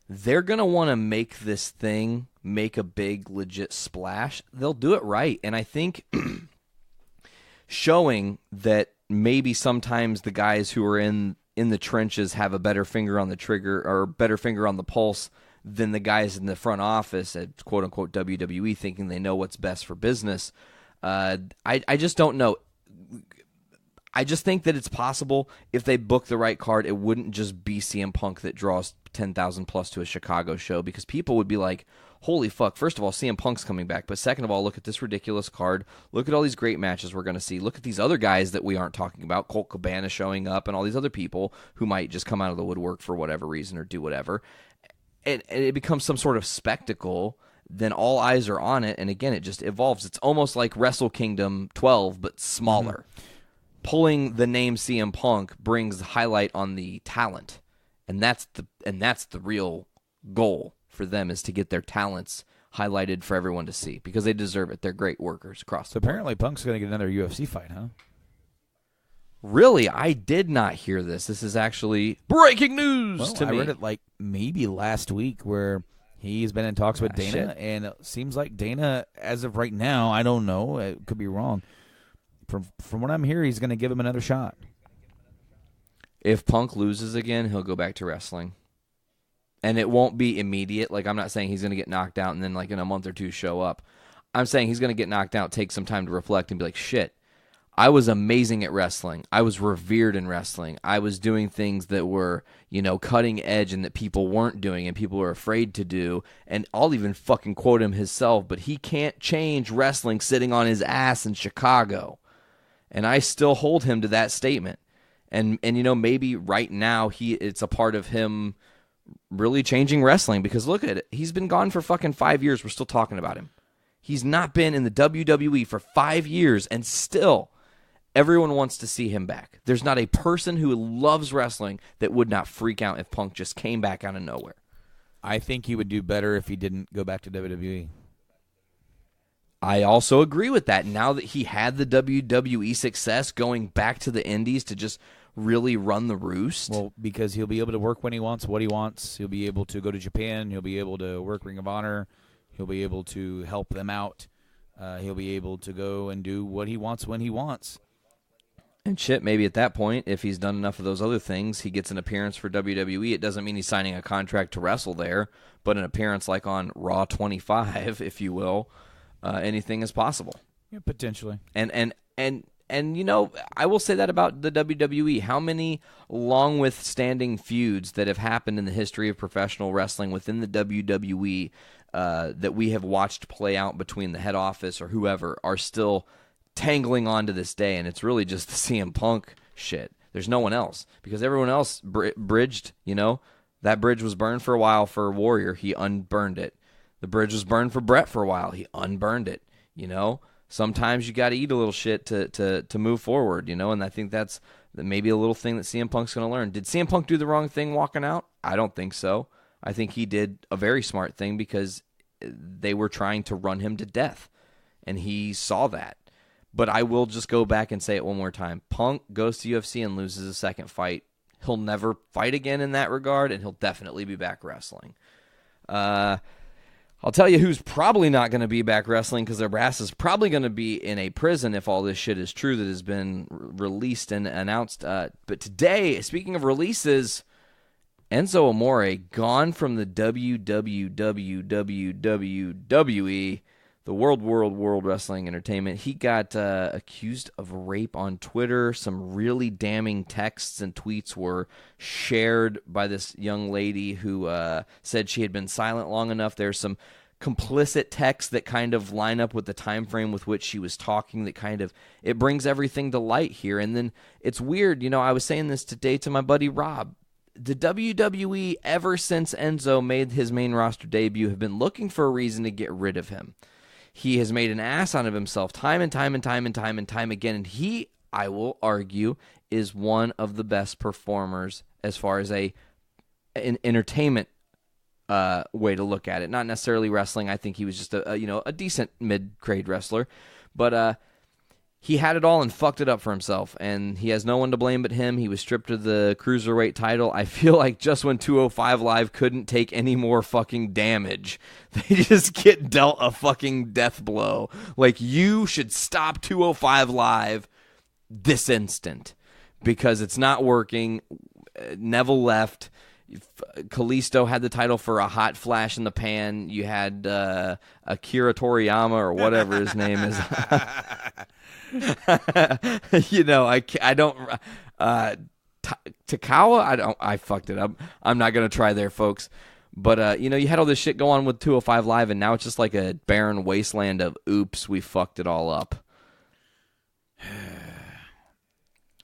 They're going to want to make this thing make a big, legit splash. They'll do it right. And I think showing that maybe sometimes the guys who are in the trenches have a better finger on the trigger or better finger on the pulse than the guys in the front office at quote-unquote WWE thinking they know what's best for business. I just don't know. I just think that it's possible if they book the right card, it wouldn't just be CM Punk that draws 10,000 plus to a Chicago show, because people would be like, holy fuck, first of all, CM Punk's coming back, but second of all, look at this ridiculous card. Look at all these great matches we're going to see. Look at these other guys that we aren't talking about, Colt Cabana showing up and all these other people who might just come out of the woodwork for whatever reason or do whatever. And it becomes some sort of spectacle. Then all eyes are on it, and again, it just evolves. It's almost like Wrestle Kingdom 12, but smaller. Mm-hmm. Pulling the name CM Punk brings the highlight on the talent, and that's the real goal for them, is to get their talents highlighted for everyone to see, because they deserve it. They're great workers across the board. Apparently Punk's going to get another UFC fight, huh? Really? I did not hear this. This is actually breaking news to me. I read it like maybe last week, where he's been in talks with Dana, and it seems like Dana, as of right now, I don't know, it could be wrong. From what I'm hearing, he's going to give him another shot. If Punk loses again, he'll go back to wrestling. And it won't be immediate. Like, I'm not saying he's going to get knocked out and then, like, in a month or two show up. I'm saying he's going to get knocked out, take some time to reflect, and be like, shit, I was amazing at wrestling. I was revered in wrestling. I was doing things that were, cutting edge and that people weren't doing and people were afraid to do. And I'll even fucking quote him himself, but he can't change wrestling sitting on his ass in Chicago. And I still hold him to that statement. And maybe right now it's a part of him really changing wrestling, because look at it. He's been gone for fucking 5 years. We're still talking about him. He's not been in the WWE for 5 years, and still Everyone wants to see him back. There's not a person who loves wrestling that would not freak out if Punk just came back out of nowhere. I think he would do better if he didn't go back to WWE. I also agree with that. Now that he had the WWE success, going back to the Indies to just really run the roost. Well, because he'll be able to work when he wants, what he wants. He'll be able to go to Japan. He'll be able to work Ring of Honor. He'll be able to help them out. He'll be able to go and do what he wants when he wants. And shit, maybe at that point, if he's done enough of those other things, he gets an appearance for WWE. It doesn't mean he's signing a contract to wrestle there, but an appearance like on Raw 25, if you will, anything is possible. Yeah, potentially. And you know, I will say that about the WWE. How many long withstanding feuds that have happened in the history of professional wrestling within the WWE that we have watched play out between the head office or whoever are still tangling on to this day, and it's really just the CM Punk shit. There's no one else because everyone else bridged, you know. That bridge was burned for a while for Warrior. He unburned it. The bridge was burned for Brett for a while. He unburned it, you know. Sometimes you got to eat a little shit to move forward, you know, and I think that's maybe a little thing that CM Punk's going to learn. Did CM Punk do the wrong thing walking out? I don't think so. I think he did a very smart thing because they were trying to run him to death, and he saw that. But I will just go back and say it one more time. Punk goes to UFC and loses a second fight. He'll never fight again in that regard, and he'll definitely be back wrestling. I'll tell you who's probably not going to be back wrestling because their ass is probably going to be in a prison if all this shit is true that has been released and announced. But today, speaking of releases, Enzo Amore gone from the WWE, the World Wrestling Entertainment. He got accused of rape on Twitter. Some really damning texts and tweets were shared by this young lady who said she had been silent long enough. There's some complicit texts that kind of line up with the time frame with which she was talking that kind of, it brings everything to light here. And then it's weird, you know, I was saying this today to my buddy Rob. The WWE, ever since Enzo made his main roster debut, have been looking for a reason to get rid of him. He has made an ass out of himself time and time again, and he, I will argue, is one of the best performers as far as an entertainment way to look at it. Not necessarily wrestling. I think he was just a decent mid-grade wrestler, but he had it all and fucked it up for himself, and he has no one to blame but him. He was stripped of the Cruiserweight title. I feel like just when 205 Live couldn't take any more fucking damage, they just get dealt a fucking death blow. Like, you should stop 205 Live this instant because it's not working. Neville left. Kalisto had the title for a hot flash in the pan. You had Akira Toriyama or whatever his name is. You know, I don't. Takawa, I fucked it up. I'm not gonna try there, folks. But you know, you had all this shit go on with 205 Live, and now it's just like a barren wasteland of oops, we fucked it all up.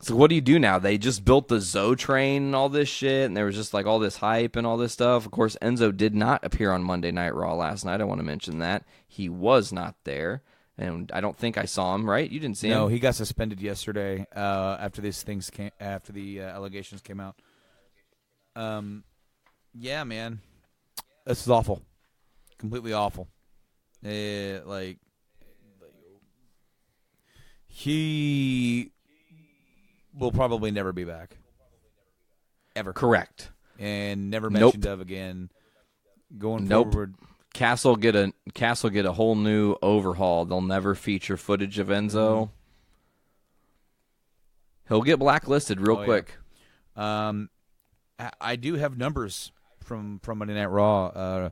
So what do you do now? They just built the Zoe train and all this shit, and there was just like all this hype and all this stuff. Of course, Enzo did not appear on Monday Night Raw last night. I want to mention that. He was not there, and I don't think I saw him, right? You didn't see him? No, he got suspended yesterday after the allegations came out. Yeah, man. This is awful. Completely awful. He will probably never be back. Ever. Correct. And never mentioned of again. Going forward. Castle get a whole new overhaul. They'll never feature footage of Enzo. He'll get blacklisted real quick. Yeah. I do have numbers from Monday Night Raw.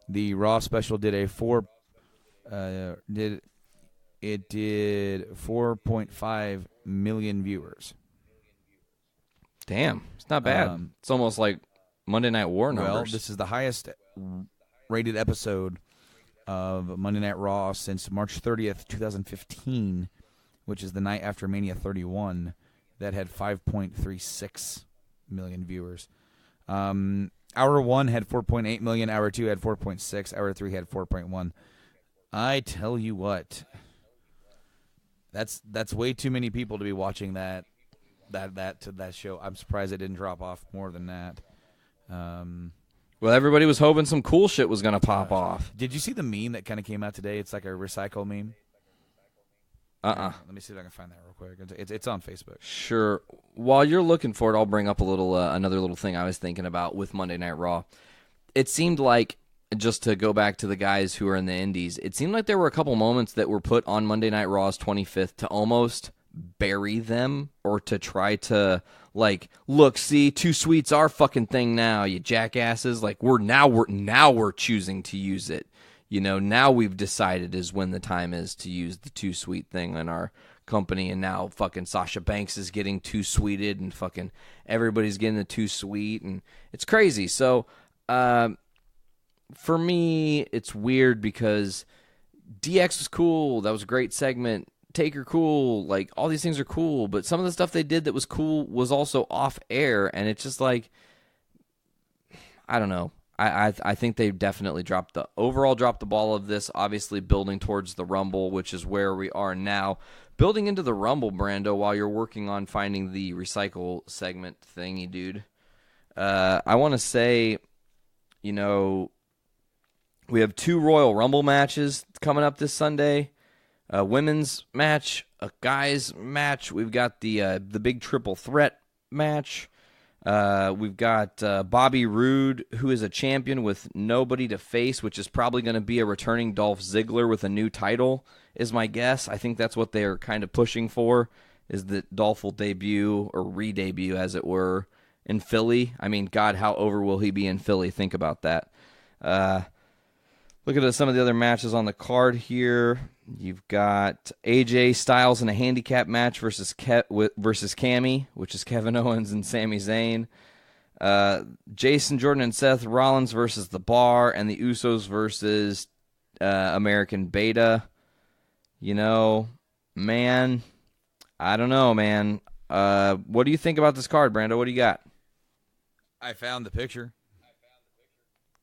The Raw special did a 4.5 million viewers. Damn, it's not bad. It's almost like Monday Night War numbers. Well, this is the highest rated episode of Monday Night Raw since March 30th, 2015, which is the night after Mania 31, that had 5.36 million viewers. Hour 1 had 4.8 million, Hour 2 had 4.6, Hour 3 had 4.1. I tell you what, That's way too many people to be watching that show. I'm surprised it didn't drop off more than that. Well, everybody was hoping some cool shit was going to pop off. Did you see the meme that kind of came out today? It's like a recycle meme. Let me see if I can find that real quick. It's on Facebook. Sure. While you're looking for it, I'll bring up another little thing I was thinking about with Monday Night Raw. It seemed like, just to go back to the guys who are in the indies, it seemed like there were a couple moments that were put on Monday Night Raw's 25th to almost bury them, or to try to, like, look, see, Too Sweet's our fucking thing now, you jackasses. Like, we're choosing to use it. You know, now we've decided is when the time is to use the Too Sweet thing in our company, and now fucking Sasha Banks is getting too sweeted, and fucking everybody's getting the Too Sweet, and it's crazy. So, for me, it's weird because DX was cool. That was a great segment. Taker cool. Like, all these things are cool, but some of the stuff they did that was cool was also off air, and it's just like, I don't know. I think they definitely dropped the ball of this, obviously building towards the Rumble, which is where we are now. Building into the Rumble, Brando, while you're working on finding the recycle segment thingy, dude. I want to say, you know, we have 2 Royal Rumble matches coming up this Sunday. A women's match, a guys match. We've got the big triple threat match. We've got Bobby Roode, who is a champion with nobody to face, which is probably going to be a returning Dolph Ziggler with a new title, is my guess. I think that's what they're kind of pushing for, is that Dolph will debut, or re-debut, as it were, in Philly. I mean, God, how over will he be in Philly? Think about that. Look at some of the other matches on the card here. You've got AJ Styles in a handicap match versus Cammy, which is Kevin Owens and Sami Zayn. Jason Jordan and Seth Rollins versus The Bar, and the Usos versus American Beta. You know, man, I don't know, man. What do you think about this card, Brando? What do you got? I found the picture.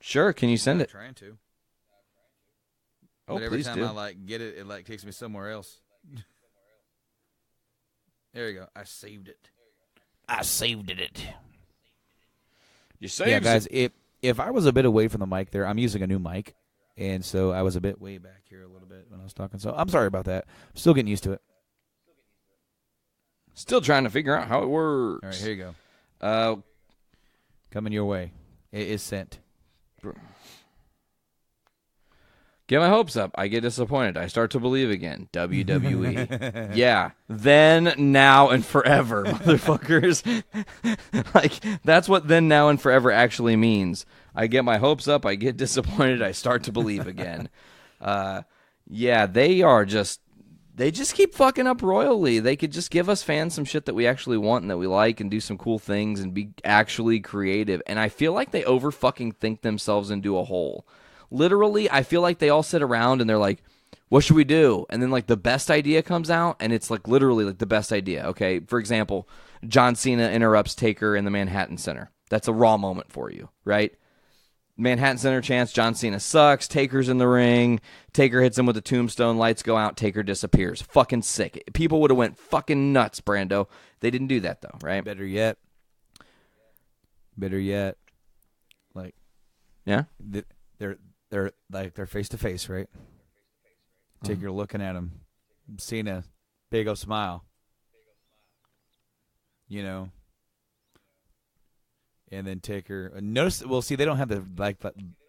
Sure, can you send it? I'm trying to. Oh, but every please time do. I get it, it takes me somewhere else. There you go. I saved it. You saved Yeah, guys. If I was a bit away from the mic there, I'm using a new mic, and so I was a bit way back here a little bit when I was talking. So I'm sorry about that. I'm still getting used to it. Still trying to figure out how it works. All right, here you go. Coming your way. It is sent. Get my hopes up. I get disappointed. I start to believe again. WWE. Yeah. Then, now, and forever, motherfuckers. Like, that's what then, now, and forever actually means. I get my hopes up. I get disappointed. I start to believe again. Yeah, they just keep fucking up royally. They could just give us fans some shit that we actually want and that we like, and do some cool things and be actually creative. And I feel like they over fucking think themselves into a hole. Literally, I feel like they all sit around and they're like, what should we do? And then, like, the best idea comes out, and it's, like, literally, like, the best idea, okay? For example, John Cena interrupts Taker in the Manhattan Center. That's a Raw moment for you, right? Manhattan Center chance, John Cena sucks, Taker's in the ring, Taker hits him with a tombstone, lights go out, Taker disappears. Fucking sick. People would have went fucking nuts, Brando. They didn't do that, though, right? Better yet. Like, yeah? They're face to face, right? Taker looking at him, Cena, big old smile, you know. And then Taker, notice. Well, see, they don't have the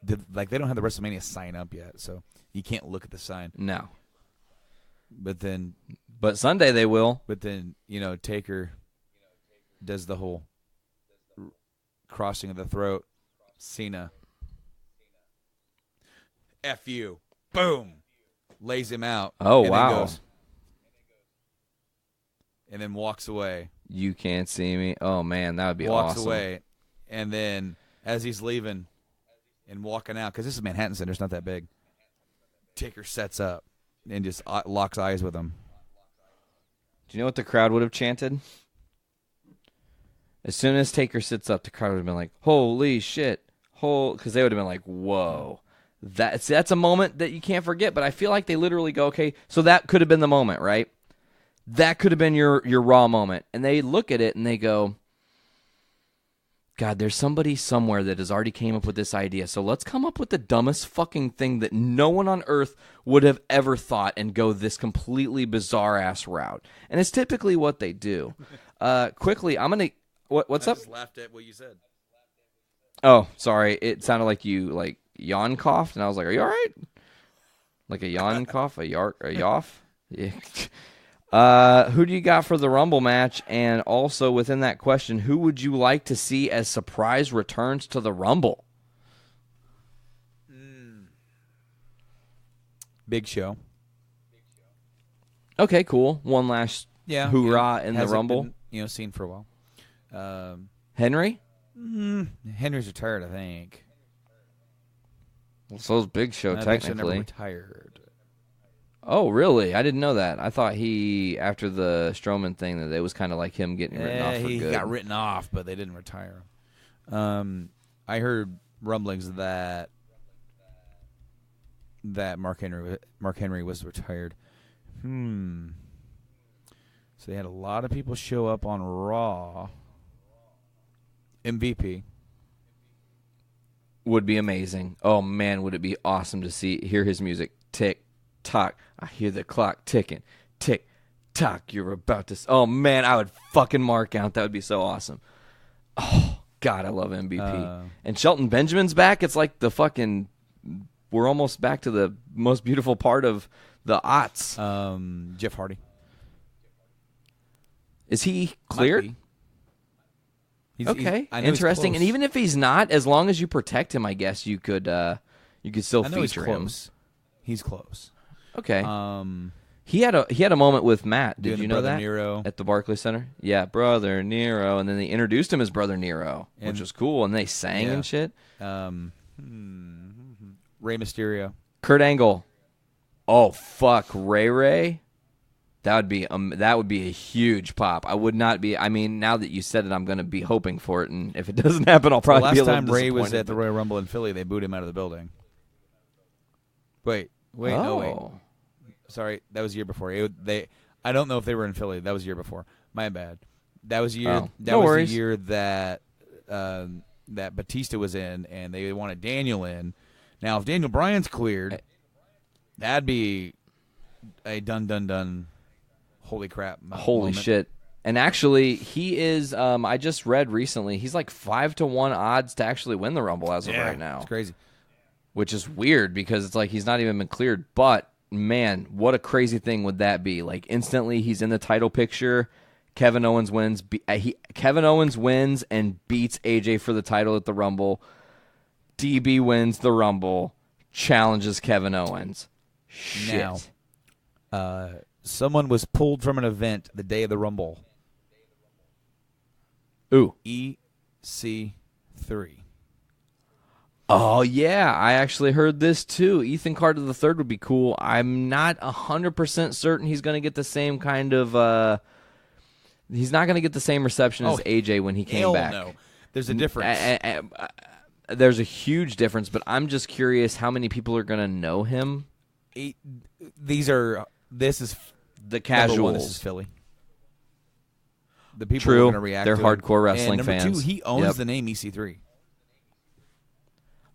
they don't have the WrestleMania sign up yet, so you can't look at the sign. No. But Sunday they will. But then, you know, Taker does the whole crossing of the throat. Cena. F you. Boom. Lays him out. Oh, and wow. And then walks away. You can't see me. Oh, man, that would be awesome. awesome. Walks away. And then as he's leaving and walking out, because this is Manhattan Center, it's not that big, Taker sets up and just locks eyes with him. Do you know what the crowd would have chanted? As soon as Taker sits up, the crowd would have been like, holy shit. Because they would have been like, whoa. That's a moment that you can't forget, but I feel like they literally go, okay, so that could have been the moment, right? That could have been your Raw moment. And they look at it and they go, God, there's somebody somewhere that has already came up with this idea. So let's come up with the dumbest fucking thing that no one on earth would have ever thought and go this completely bizarre-ass route. And it's typically what they do. Quickly, I'm going to... What's up? I just laughed at what you said. Oh, sorry. It sounded like you, yawn coughed, and I was like, are you all right? Like a yawn cough? A yoff? Yeah. Who do you got for the Rumble match? And also within that question, who would you like to see as surprise returns to the Rumble? Big Show. Okay, cool. One last hoorah in the Hasn't Rumble. been, seen for a while. Henry? Henry's retired, I think. Well, so is Big Show, Big Show never technically. retired. Oh, really? I didn't know that. I thought after the Strowman thing, that it was kind of like him getting written off for he good. got written off, but they didn't retire him. I heard rumblings that Mark Henry was retired. So they had a lot of people show up on Raw. MVP would be amazing. Oh man, would it be awesome to hear his music tick tock. I hear the clock ticking. Tick tock. You're about to. Oh man, I would fucking mark out. That would be so awesome. Oh God, I love MVP. And Shelton Benjamin's back. It's like the fucking. We're almost back to the most beautiful part of the aughts. Jeff Hardy. Is he cleared? Okay, interesting. And even if he's not, as long as you protect him, I guess you could still feature him. He's close. Okay. He had a moment with Matt. Did you know that? Nero. At the Barclays Center? Yeah, Brother Nero, and then they introduced him as Brother Nero, which was cool, and they sang and shit. Rey Mysterio. Kurt Angle. Oh fuck, Ray. That would be a huge pop. I would not be. I mean, now that you said it, I'm going to be hoping for it, and if it doesn't happen, I'll probably be a little disappointed. Last time Ray was at the Royal Rumble in Philly, they booed him out of the building. Wait, no, wait. Sorry, that was the year before. I don't know if they were in Philly. That was the year before. My bad. That was the year. The year that that Batista was in, and they wanted Daniel in. Now, if Daniel Bryan's cleared, that'd be a done. Holy crap! Holy shit! And actually, he is. I just read recently he's like 5-1 odds to actually win the Rumble as of right now. It's crazy. Which is weird because it's like he's not even been cleared. But man, what a crazy thing would that be? Like instantly, he's in the title picture. Kevin Owens wins. Kevin Owens wins and beats AJ for the title at the Rumble. DB wins the Rumble, challenges Kevin Owens. Shit. Now, someone was pulled from an event the day of the Rumble. Ooh. EC3. Oh, yeah. I actually heard this, too. Ethan Carter III would be cool. I'm not 100% certain he's going to get the same kind of... he's not going to get the same reception as AJ when he came back. No. There's a difference. There's a huge difference, but I'm just curious how many people are going to know him. This is the casuals. This is Philly. The people True. are going to react. They're to hardcore wrestling and number fans. 2, he owns the name EC3.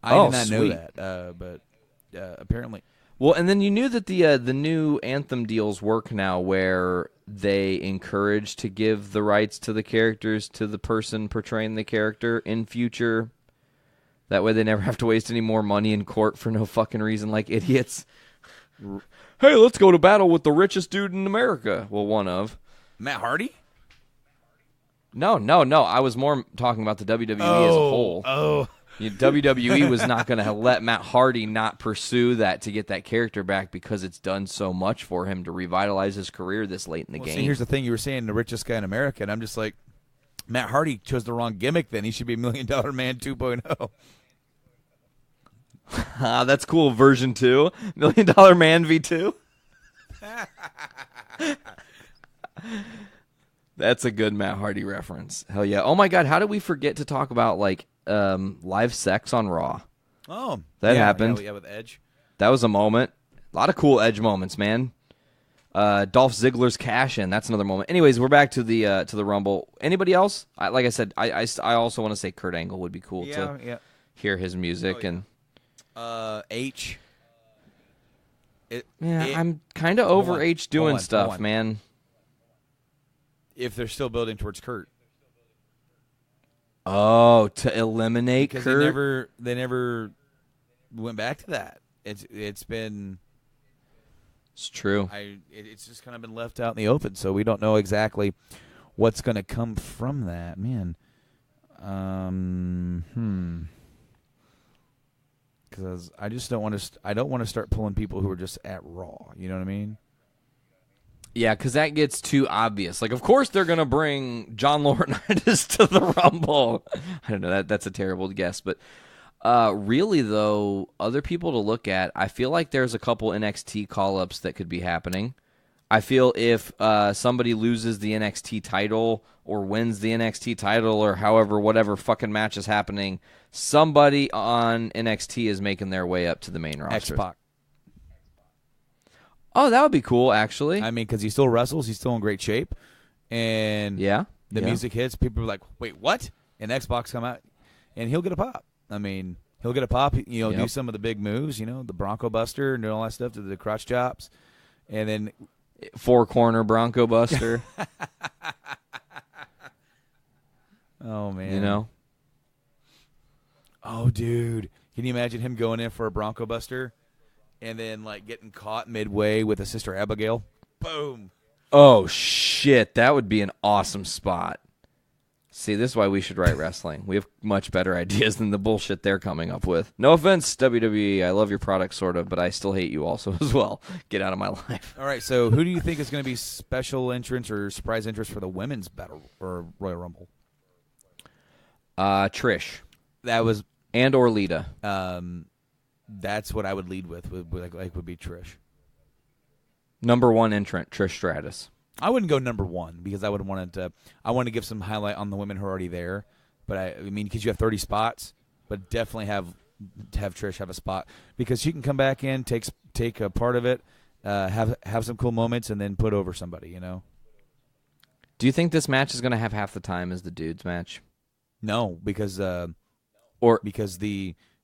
I did not know that, but apparently. Well, and then you knew that the new Anthem deals work now, where they encourage to give the rights to the characters to the person portraying the character in future. That way, they never have to waste any more money in court for no fucking reason, like idiots. Hey, let's go to battle with the richest dude in America. Well, one of Matt Hardy. No. I was more talking about the WWE as a whole. WWE was not going to let Matt Hardy not pursue that to get that character back because it's done so much for him to revitalize his career this late in the game. See, here's the thing. You were saying the richest guy in America, and I'm just like, Matt Hardy chose the wrong gimmick then. He should be $1 Million Man 2.0. That's cool. Version 2. $1 Million Man V2. That's a good Matt Hardy reference. Hell yeah. Oh my God, how did we forget to talk about live sex on Raw? Oh. That happened. Yeah, with Edge. That was a moment. A lot of cool Edge moments, man. Dolph Ziggler's cash in. That's another moment. Anyways, we're back to the Rumble. Anybody else? Like I said, I also want to say Kurt Angle would be cool to hear his music and H. I'm kind of over H doing stuff, man. If they're still building towards Kurt. Oh, to eliminate because Kurt? They never went back to that. It's been. It's true. It's just kind of been left out in the open, so we don't know exactly what's going to come from that, man. Because I just don't want to. I don't want to start pulling people who are just at Raw. You know what I mean? Yeah, because that gets too obvious. Like, of course they're going to bring John Laurinaitis to the Rumble. I don't know. That's a terrible guess, but really though, other people to look at. I feel like there's a couple NXT call-ups that could be happening. I feel if somebody loses the NXT title or wins the NXT title or whatever fucking match is happening, somebody on NXT is making their way up to the main roster. X-Pac. Oh, that would be cool, actually. I mean, because he still wrestles, he's still in great shape, and the music hits. People are like, "Wait, what?" And X-Pac come out, and he'll get a pop. I mean, he'll get a pop. Do some of the big moves. The Bronco Buster and all that stuff, to the crotch chops, and then 4-corner Bronco Buster. Oh man, Oh, dude, can you imagine him going in for a Bronco Buster? And then, getting caught midway with his sister Abigail. Boom. Oh, shit. That would be an awesome spot. See, this is why we should write wrestling. We have much better ideas than the bullshit they're coming up with. No offense, WWE. I love your product, sort of, but I still hate you also as well. Get out of my life. All right, so who do you think is going to be special entrance or surprise entrance for the women's battle or Royal Rumble? Trish. That was... And or Lita. That's what I would lead with. Would be Trish. Number one entrant, Trish Stratus. I wouldn't go number one because I would want to. I want to give some highlight on the women who are already there. But I mean, because you have 30 spots, but definitely have Trish have a spot because she can come back in, take a part of it, have some cool moments, and then put over somebody. Do you think this match is going to have half the time as the dudes match? No, because the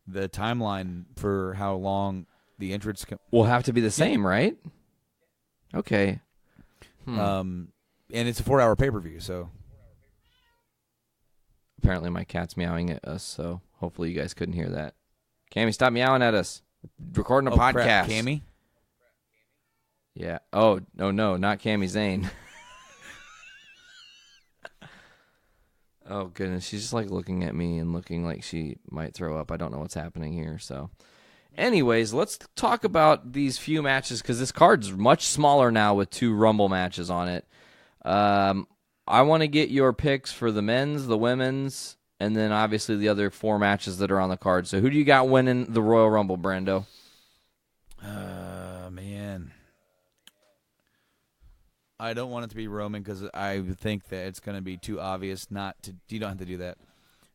timeline for how long the entrance will have to be the same, right? Okay. And it's a 4-hour pay-per-view, so apparently my cat's meowing at us, so hopefully you guys couldn't hear that. Cammy, stop meowing at us. Recording a podcast. Crap. Cammy? Yeah. Oh, no, not Cammy Zane. Oh, goodness. She's just looking at me and looking like she might throw up. I don't know what's happening here. So, anyways, let's talk about these few matches because this card's much smaller now with 2 Rumble matches on it. I want to get your picks for the men's, the women's, and then obviously the other 4 matches that are on the card. So, who do you got winning the Royal Rumble, Brando? Man. I don't want it to be Roman because I think that it's going to be too obvious not to. You don't have to do that.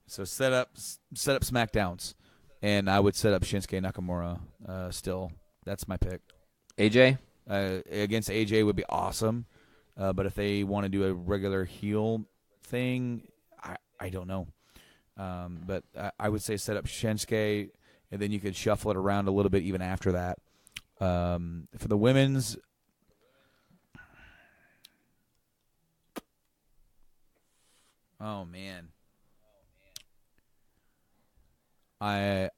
So set up SmackDowns, and I would set up Shinsuke Nakamura. Still, that's my pick. AJ against AJ would be awesome, but if they want to do a regular heel thing, I don't know. But I would say set up Shinsuke, and then you could shuffle it around a little bit even after that. For the women's. Oh man, I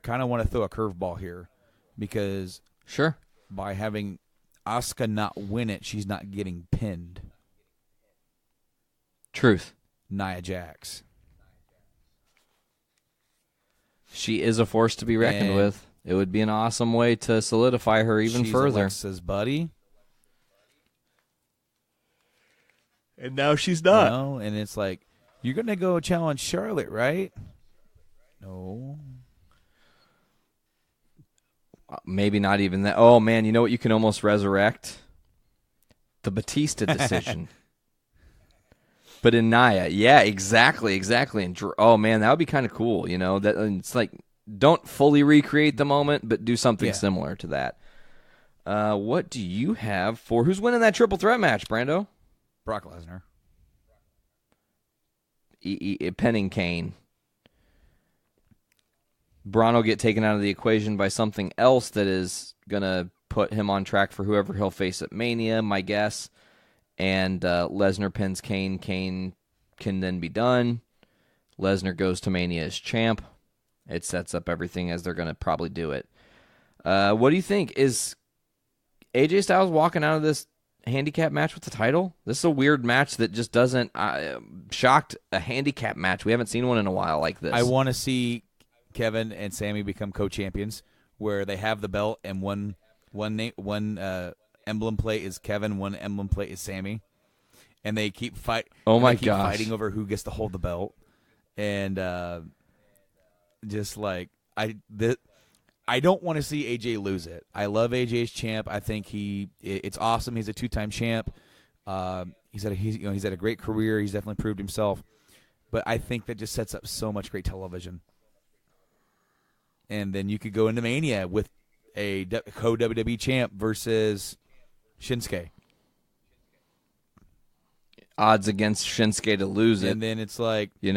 kind of want to throw a curveball here because sure, by having Asuka not win it, she's not getting pinned. Truth. Nia Jax. She is a force to be reckoned with. It would be an awesome way to solidify her even further. Alexa's buddy. And now she's not. And it's like, you're going to go challenge Charlotte, right? No. Maybe not even that. Oh, man, you know what you can almost resurrect? The Batista decision. But in Nia, yeah, exactly. And oh, man, that would be kind of cool, That it's like, don't fully recreate the moment, but do something similar to that. What do you have for who's winning that triple threat match, Brando? Brock Lesnar. Penning Kane. Braun will get taken out of the equation by something else that is going to put him on track for whoever he'll face at Mania, my guess. And Lesnar pins Kane. Kane can then be done. Lesnar goes to Mania as champ. It sets up everything as they're going to probably do it. What do you think? Is AJ Styles walking out of this handicap match with the title? This is a weird match that just doesn't... shocked a handicap match. We haven't seen one in a while like this. I want to see Kevin and Sammy become co-champions, where they have the belt and one emblem plate is Kevin, one emblem plate is Sammy, and they keep fighting over who gets to hold the belt, and just like I don't want to see AJ lose it. I love AJ's champ. I think it's awesome. He's a 2-time champ. He's had a great career. He's definitely proved himself, but I think that just sets up so much great television. And then you could go into Mania with a co-WWE champ versus Shinsuke. Odds against Shinsuke to lose it. And then it's like, what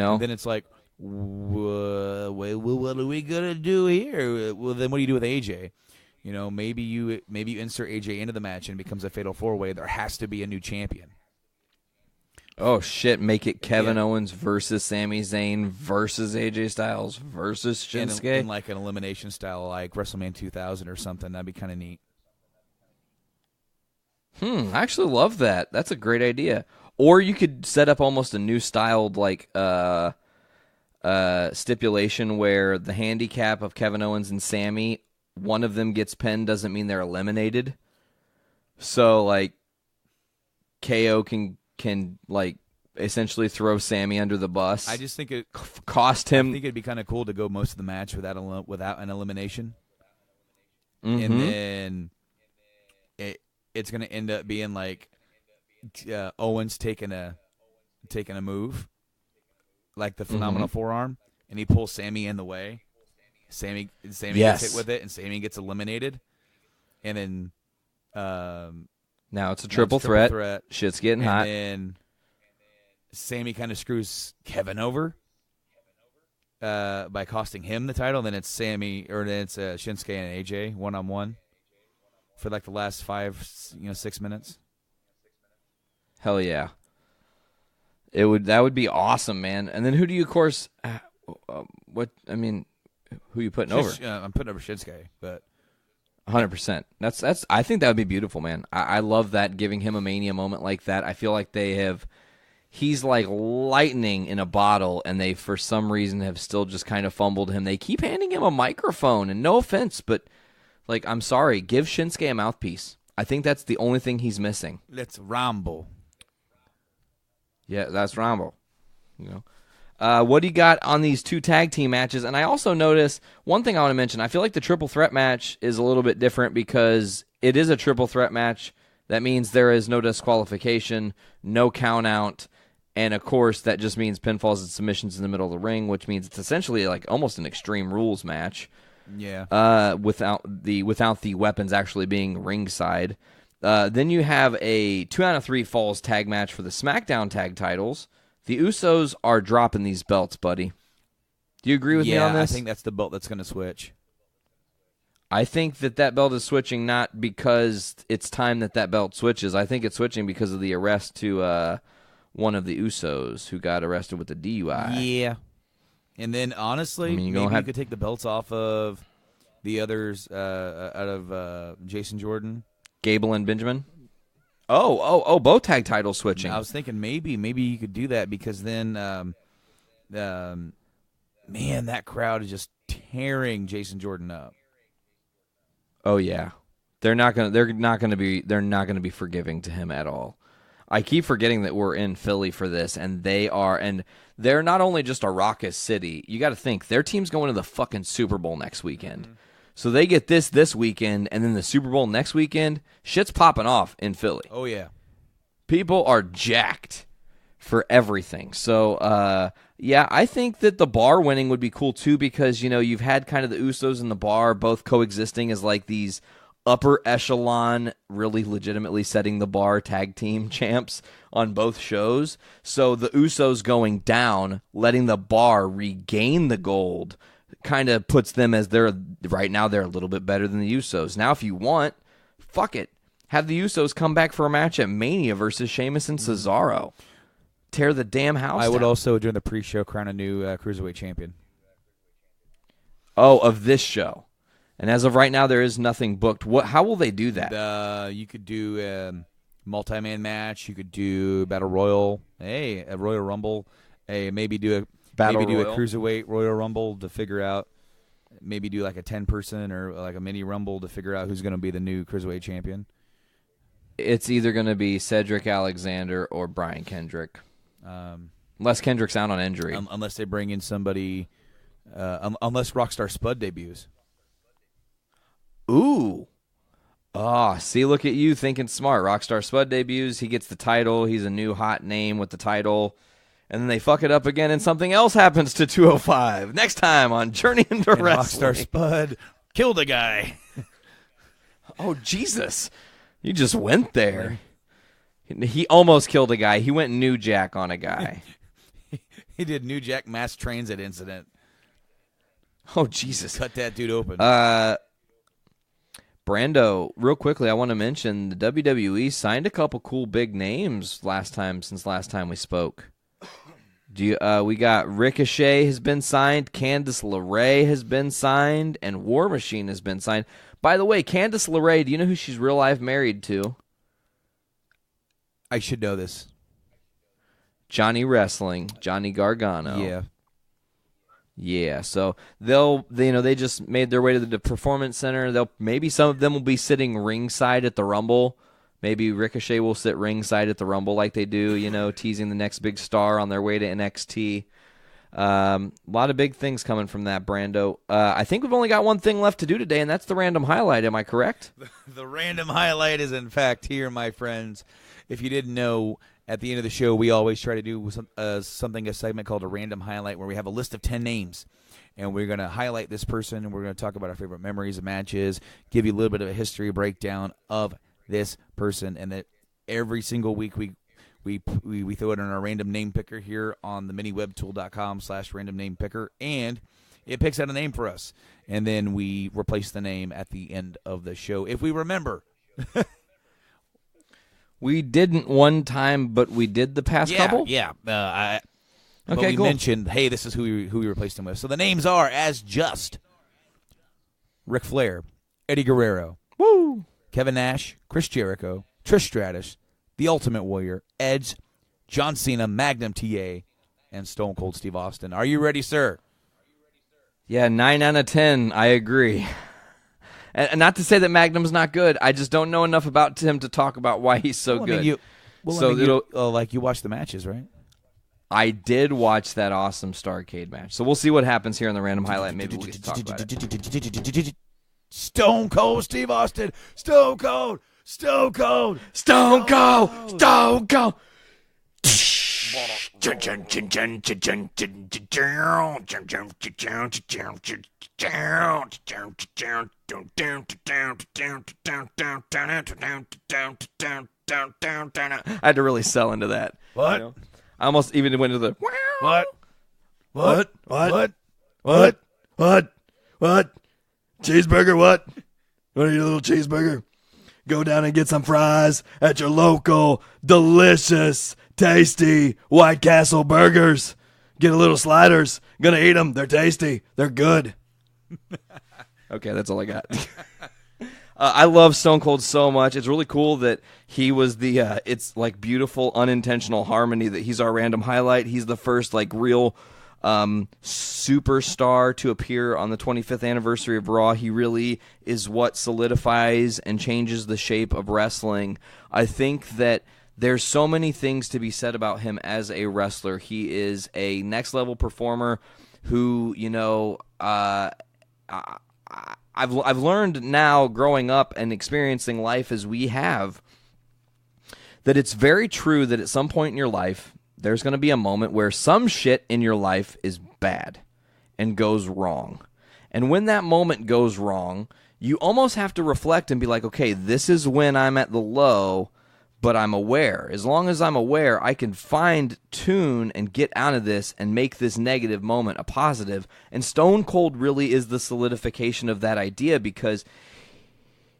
are we gonna do here? Well, then what do you do with AJ? Maybe you insert AJ into the match and it becomes a fatal 4-way. There has to be a new champion. Oh, shit. Make it Kevin Owens versus Sami Zayn versus AJ Styles versus Shinsuke. In like an elimination style, like WrestleMania 2000 or something. That'd be kind of neat. I actually love that. That's a great idea. Or you could set up almost a new styled like stipulation where the handicap of Kevin Owens and Sami, one of them gets pinned doesn't mean they're eliminated. So like KO can like essentially throw Sammy under the bus. I just think it cost him. I think it'd be kind of cool to go most of the match without an elimination, Mm-hmm. and then it's going to end up being like Owens taking a move, like the phenomenal forearm, and he pulls Sammy in the way. Sammy gets hit with it, and Sammy gets eliminated, and then. Now it's a triple threat. Shit's getting hot. And Sammy kind of screws Kevin over by costing him the title. Then it's Shinsuke and AJ 1-on-1 for like the last 6 minutes. Hell yeah! That would be awesome, man. And then who do you, of course? Who you putting over? I'm putting over Shinsuke, but. 100%. That's. I think that would be beautiful, man. I love that, giving him a Mania moment like that. I feel like he's like lightning in a bottle, and they, for some reason, have still just kind of fumbled him. They keep handing him a microphone, and no offense, but like, I'm sorry, give Shinsuke a mouthpiece. I think that's the only thing he's missing. Let's rumble. Yeah, that's rumble. What do you got on these 2 tag team matches? And I also notice one thing I want to mention. I feel like the triple threat match is a little bit different because it is a triple threat match. That means there is no disqualification, no count out, and of course that just means pinfalls and submissions in the middle of the ring, which means it's essentially like almost an Extreme Rules match. Yeah. Without the weapons actually being ringside. Then you have a 2 out of 3 falls tag match for the SmackDown tag titles. The Usos are dropping these belts, buddy. Do you agree with me on this? I think that's the belt that's going to switch. I think that belt is switching not because it's time that belt switches. I think it's switching because of the arrest to one of the Usos who got arrested with the DUI. Yeah. And then, honestly, maybe you could take the belts off of the others out of Jason Jordan. Gable and Benjamin? Oh, both tag titles switching. I was thinking maybe you could do that because then, man, that crowd is just tearing Jason Jordan up. Oh yeah, they're not gonna be forgiving to him at all. I keep forgetting that we're in Philly for this, and they're not only just a raucous city. You got to think their team's going to the fucking Super Bowl next weekend. Mm-hmm. So they get this weekend, and then the Super Bowl next weekend. Shit's popping off in Philly. Oh, yeah. People are jacked for everything. So, yeah, I think that the Bar winning would be cool, too, because, you've had kind of the Usos and the Bar both coexisting as, like, these upper echelon, really legitimately setting the bar tag team champs on both shows. So the Usos going down, letting the bar regain the gold, kind of puts them as right now they're a little bit better than the Usos. Now if you want, fuck it. Have the Usos come back for a match at Mania versus Sheamus and Cesaro. Tear the damn house I would down. also, during the pre-show, crown a new Cruiserweight champion. Oh, of this show. And as of right now, there is nothing booked. How will they do that? You could do a multi-man match. You could do Battle Royal. Hey, a Royal Rumble. Hey, maybe do a Cruiserweight Royal Rumble to figure out. Maybe do like a 10-person or like a mini Rumble to figure out who's going to be the new Cruiserweight champion. It's either going to be Cedric Alexander or Brian Kendrick. Unless Kendrick's out on injury. Unless they bring in somebody. Unless Rockstar Spud debuts. Ooh. See, look at you thinking smart. Rockstar Spud debuts. He gets the title. He's a new hot name with the title. And then they fuck it up again and something else happens to 205. Next time on Journey into Wrestling. Rockstar Spud killed a guy. Oh, Jesus. You just went there. He almost killed a guy. He went New Jack on a guy. He did New Jack mass transit incident. Oh, Jesus. Cut that dude open. Brando, real quickly, I want to mention the WWE signed a couple cool big names since last time we spoke. We got Ricochet has been signed, Candice LeRae has been signed, and War Machine has been signed. By the way, Candice LeRae, do you know who she's real life married to? I should know this. Johnny Wrestling, Johnny Gargano. Yeah. Yeah, so they just made their way to the Performance Center. Maybe some of them will be sitting ringside at the Rumble. Maybe Ricochet will sit ringside at the Rumble like they do, teasing the next big star on their way to NXT. A lot of big things coming from that, Brando. I think we've only got one thing left to do today, and that's the random highlight. Am I correct? The random highlight is, in fact, here, my friends. If you didn't know, at the end of the show, we always try to do a segment called a random highlight, where we have a list of 10 names. And we're going to highlight this person, and we're going to talk about our favorite memories of matches, give you a little bit of a history breakdown of this person, and that every single week we throw it in our random name picker here on the miniwebtool.com/random name picker, and it picks out a name for us, and then we replace the name at the end of the show if we remember. We didn't one time, but we did the past couple. Yeah. But Okay, we cool. mentioned, hey, this is who we replaced him with. So the names are as just: Ric Flair, Eddie Guerrero, Woo! Kevin Nash, Chris Jericho, Trish Stratus, The Ultimate Warrior, Edge, John Cena, Magnum TA, and Stone Cold Steve Austin. Are you ready, sir? Yeah, 9 out of 10. I agree. And not to say that Magnum's not good. I just don't know enough about him to talk about why he's so good. You watch the matches, right? I did watch that awesome Starrcade match. So we'll see what happens here in the random highlight. Maybe we'll get to talk about it. Stone Cold Steve Austin. Stone Cold. Stone Cold. Stone Cold. Stone Cold. I had to really sell into that. What? I almost even went to the What? Cheeseburger, what? Want to eat a little cheeseburger? Go down and get some fries at your local, delicious, tasty White Castle burgers. Get a little sliders. Gonna eat them. They're tasty. They're good. Okay, that's all I got. I love Stone Cold so much. It's really cool that he was the, it's like beautiful, unintentional harmony that he's our random highlight. He's the first like real superstar to appear on the 25th anniversary of Raw. He really is what solidifies and changes the shape of wrestling. I think that there's so many things to be said about him as a wrestler. He is a next level performer who, I've learned now, growing up and experiencing life as we have, that it's very true that at some point in your life, there's going to be a moment where some shit in your life is bad and goes wrong. And when that moment goes wrong, you almost have to reflect and be like, okay, this is when I'm at the low, but I'm aware. As long as I'm aware, I can tune and get out of this and make this negative moment a positive. And Stone Cold really is the solidification of that idea, because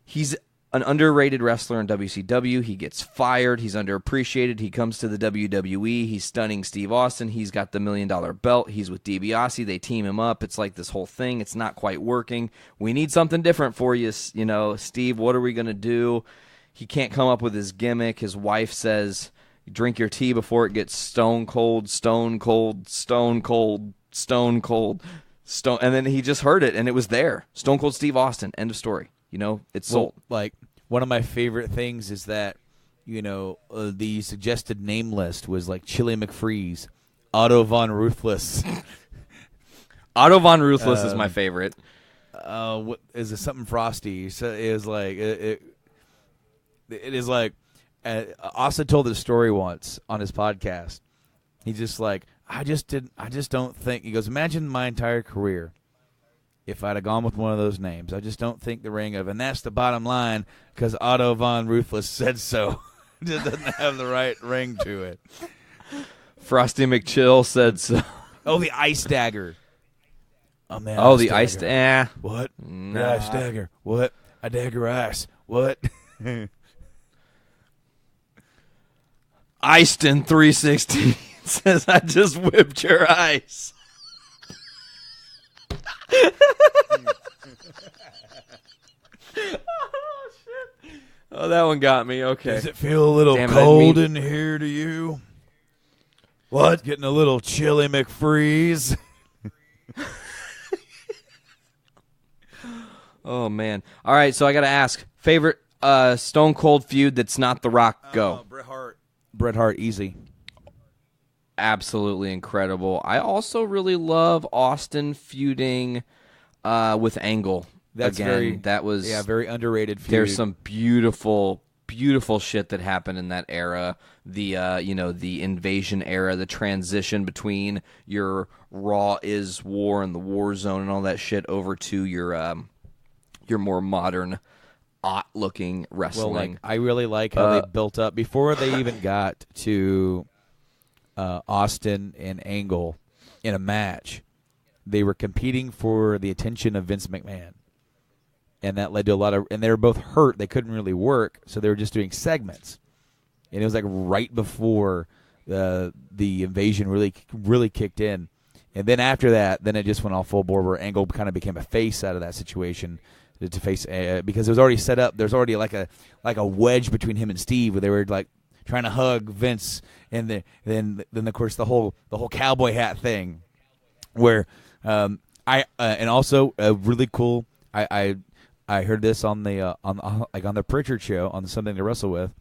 he's an underrated wrestler in WCW. He gets fired. He's underappreciated. He comes to the WWE. He's stunning Steve Austin. He's got the $1 million belt. He's with DiBiase. They team him up. It's like this whole thing. It's not quite working. We need something different for you, Steve. What are we going to do? He can't come up with his gimmick. His wife says, drink your tea before it gets stone cold, stone cold, stone cold, stone cold, stone. And then he just heard it, and it was there. Stone Cold Steve Austin. End of story. It's sold. Like, one of my favorite things is that, the suggested name list was like Chili McFreeze, Otto Von Ruthless. Otto Von Ruthless is my favorite. What is it? Something Frosty. So it is like it is like Austin told this story once on his podcast. He's just like, I just don't think. He goes, imagine my entire career if I'd have gone with one of those names. I just don't think the ring of, and that's the bottom line, because Otto Von Ruthless said so. It just doesn't have the right ring to it. Frosty McChill said so. Oh, the Ice Dagger. Oh, man. Oh, the Ice Dagger. What? Nah. The Ice Dagger. What? I dagger ice. What? Iced-in 316 says, I just whipped your ice. Oh, shit. Oh, that one got me. Okay. Does it feel a little cold in here to you? What? Getting a little chilly McFreeze? Oh, man. All right, so I got to ask, favorite Stone Cold feud that's not The Rock? Go. Bret Hart. Bret Hart, easy. Absolutely incredible. I also really love Austin feuding with Angle. That's very underrated feud. There's some beautiful shit that happened in that era. The the invasion era, the transition between your Raw is War and the War Zone and all that shit over to your more modern looking wrestling. Well, I really like how they built up before they even got to Austin and Angle in a match. They were competing for the attention of Vince McMahon. And that led to a lot of, and they were both hurt. They couldn't really work, so they were just doing segments. And it was like right before the invasion really kicked in. And then after that, then it just went all full bore, where Angle kind of became a face out of that situation to face, because it was already set up. There's already like a wedge between him and Steve, where they were like trying to hug Vince, and then of course the whole cowboy hat thing, where and also really cool. I heard this on the Pritchard show on Something to Wrestle With.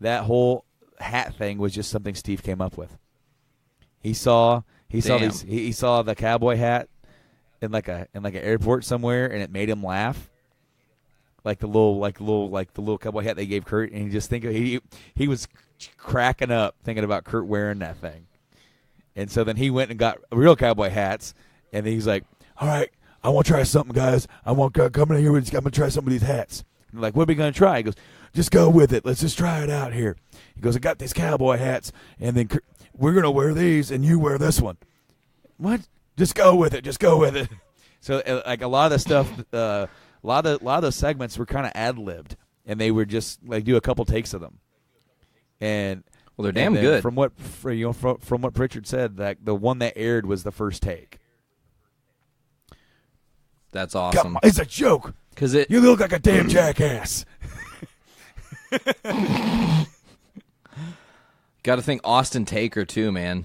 That whole hat thing was just something Steve came up with. He saw the cowboy hat in like an airport somewhere, and it made him laugh. Like the little cowboy hat they gave Kurt, and he was cracking up thinking about Kurt wearing that thing. And so then he went and got real cowboy hats, and then he's like, "All right, I want to try something, guys. I want to come in here. I'm going to try some of these hats." I'm like, "What are we going to try?" He goes, "Just go with it. Let's just try it out here." He goes, "I got these cowboy hats, and then we're going to wear these, and you wear this one." What? Just go with it. Just go with it. So, like, a lot of the stuff, a lot of those segments were kind of ad-libbed, and they were just like do a couple takes of them. And well, they're damn good. From what Pritchard said, that the one that aired was the first take. That's awesome. It's a joke. You look like a damn jackass. Got to think Austin Taker too, man.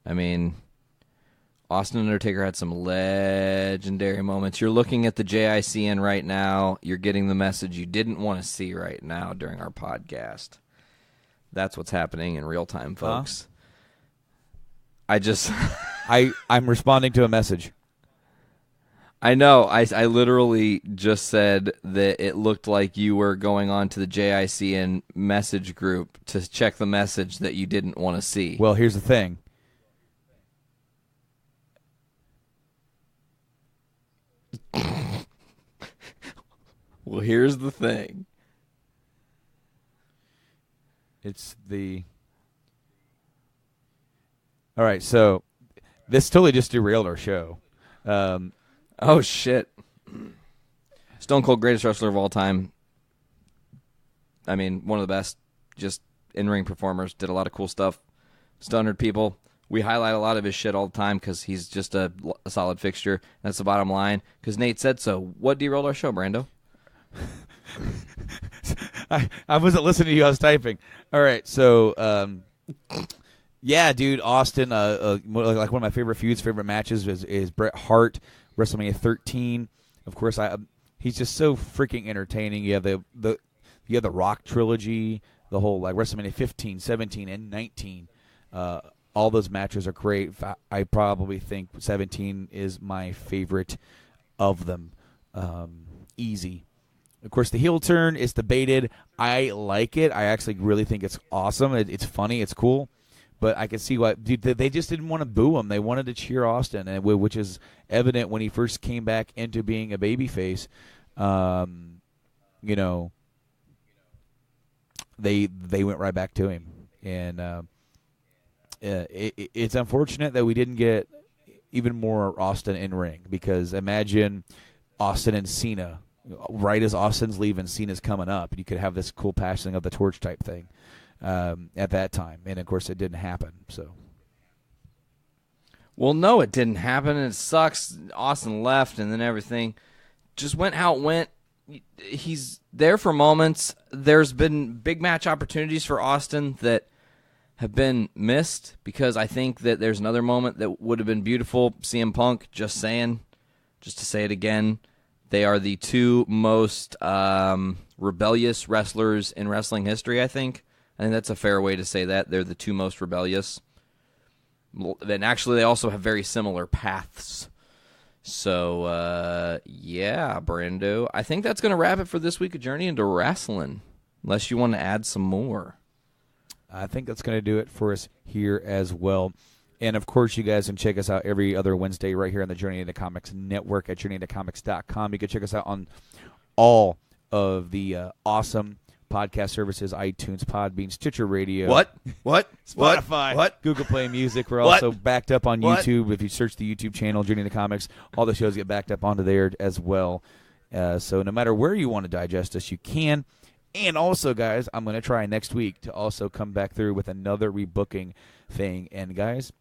I mean, Austin Undertaker had some legendary moments. You're looking at the JICN right now. You're getting the message you didn't want to see right now during our podcast. That's what's happening in real time, folks. I'm responding to a message. I know. I literally just said that it looked like you were going on to the JICN message group to check the message that you didn't want to see. Well, here's the thing. Well, here's the thing. It's the... All right, so this totally just derailed our show. Oh, shit. Stone Cold, greatest wrestler of all time. I mean, one of the best just in-ring performers. Did a lot of cool stuff. Stunnered people. We highlight a lot of his shit all the time because he's just a solid fixture. That's the bottom line. Because Nate said so. What derailed our show, Brando? I wasn't listening to you. I was typing. All right, so yeah, dude, Austin. Like one of my favorite feuds, favorite matches is Bret Hart, WrestleMania 13. Of course, he's just so freaking entertaining. You have the Rock trilogy, the whole like WrestleMania 15, 17, and 19. All those matches are great. I probably think 17 is my favorite of them. Easy. Of course, the heel turn is debated. I like it. I actually really think it's awesome. It's funny. It's cool. But I can see why. Dude, they just didn't want to boo him. They wanted to cheer Austin, which is evident when he first came back into being a babyface. You know, they went right back to him. And it's unfortunate that we didn't get even more Austin in ring, because imagine Austin and Cena. Right as Austin's leaving, Cena's coming up, and you could have this cool passing of the torch type thing at that time. And, of course, it didn't happen. So, well, no, it didn't happen, and it sucks. Austin left, and then everything just went how it went. He's there for moments. There's been big match opportunities for Austin that have been missed, because I think that there's another moment that would have been beautiful. CM Punk, just to say it again, they are the two most rebellious wrestlers in wrestling history, I think. I think that's a fair way to say that. They're the two most rebellious. And actually, they also have very similar paths. So, yeah, Brando. I think that's going to wrap it for this week of Journey into Wrestling, unless you want to add some more. I think that's going to do it for us here as well. And, of course, you guys can check us out every other Wednesday right here on the Journey into Comics Network at journeyintocomics.com. You can check us out on all of the awesome podcast services: iTunes, Podbean, Stitcher Radio. What? Spotify. Google Play Music. We're also backed up on YouTube. If you search the YouTube channel, Journey into Comics, all the shows get backed up onto there as well. So no matter where you want to digest us, you can. And also, guys, I'm going to try next week to also come back through with another rebooking thing. And, guys,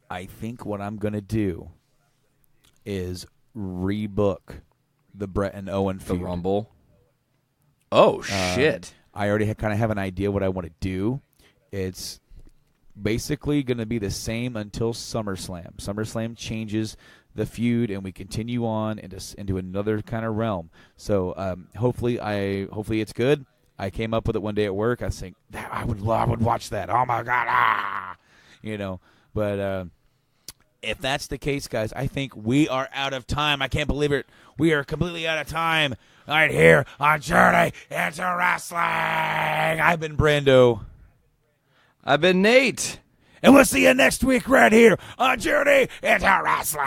I think what I'm going to do is rebook the Brett and Owen feud. The Rumble. Oh, shit. I already kind of have an idea what I want to do. It's basically going to be the same until SummerSlam. SummerSlam changes the feud, and we continue on into another kind of realm. So hopefully it's good. I came up with it one day at work. I think I would watch that. Oh my God, But if that's the case, guys, I think we are out of time. I can't believe it. We are completely out of time right here on Journey into Wrestling. I've been Brando. I've been Nate. And we'll see you next week right here on Journey into Wrestling.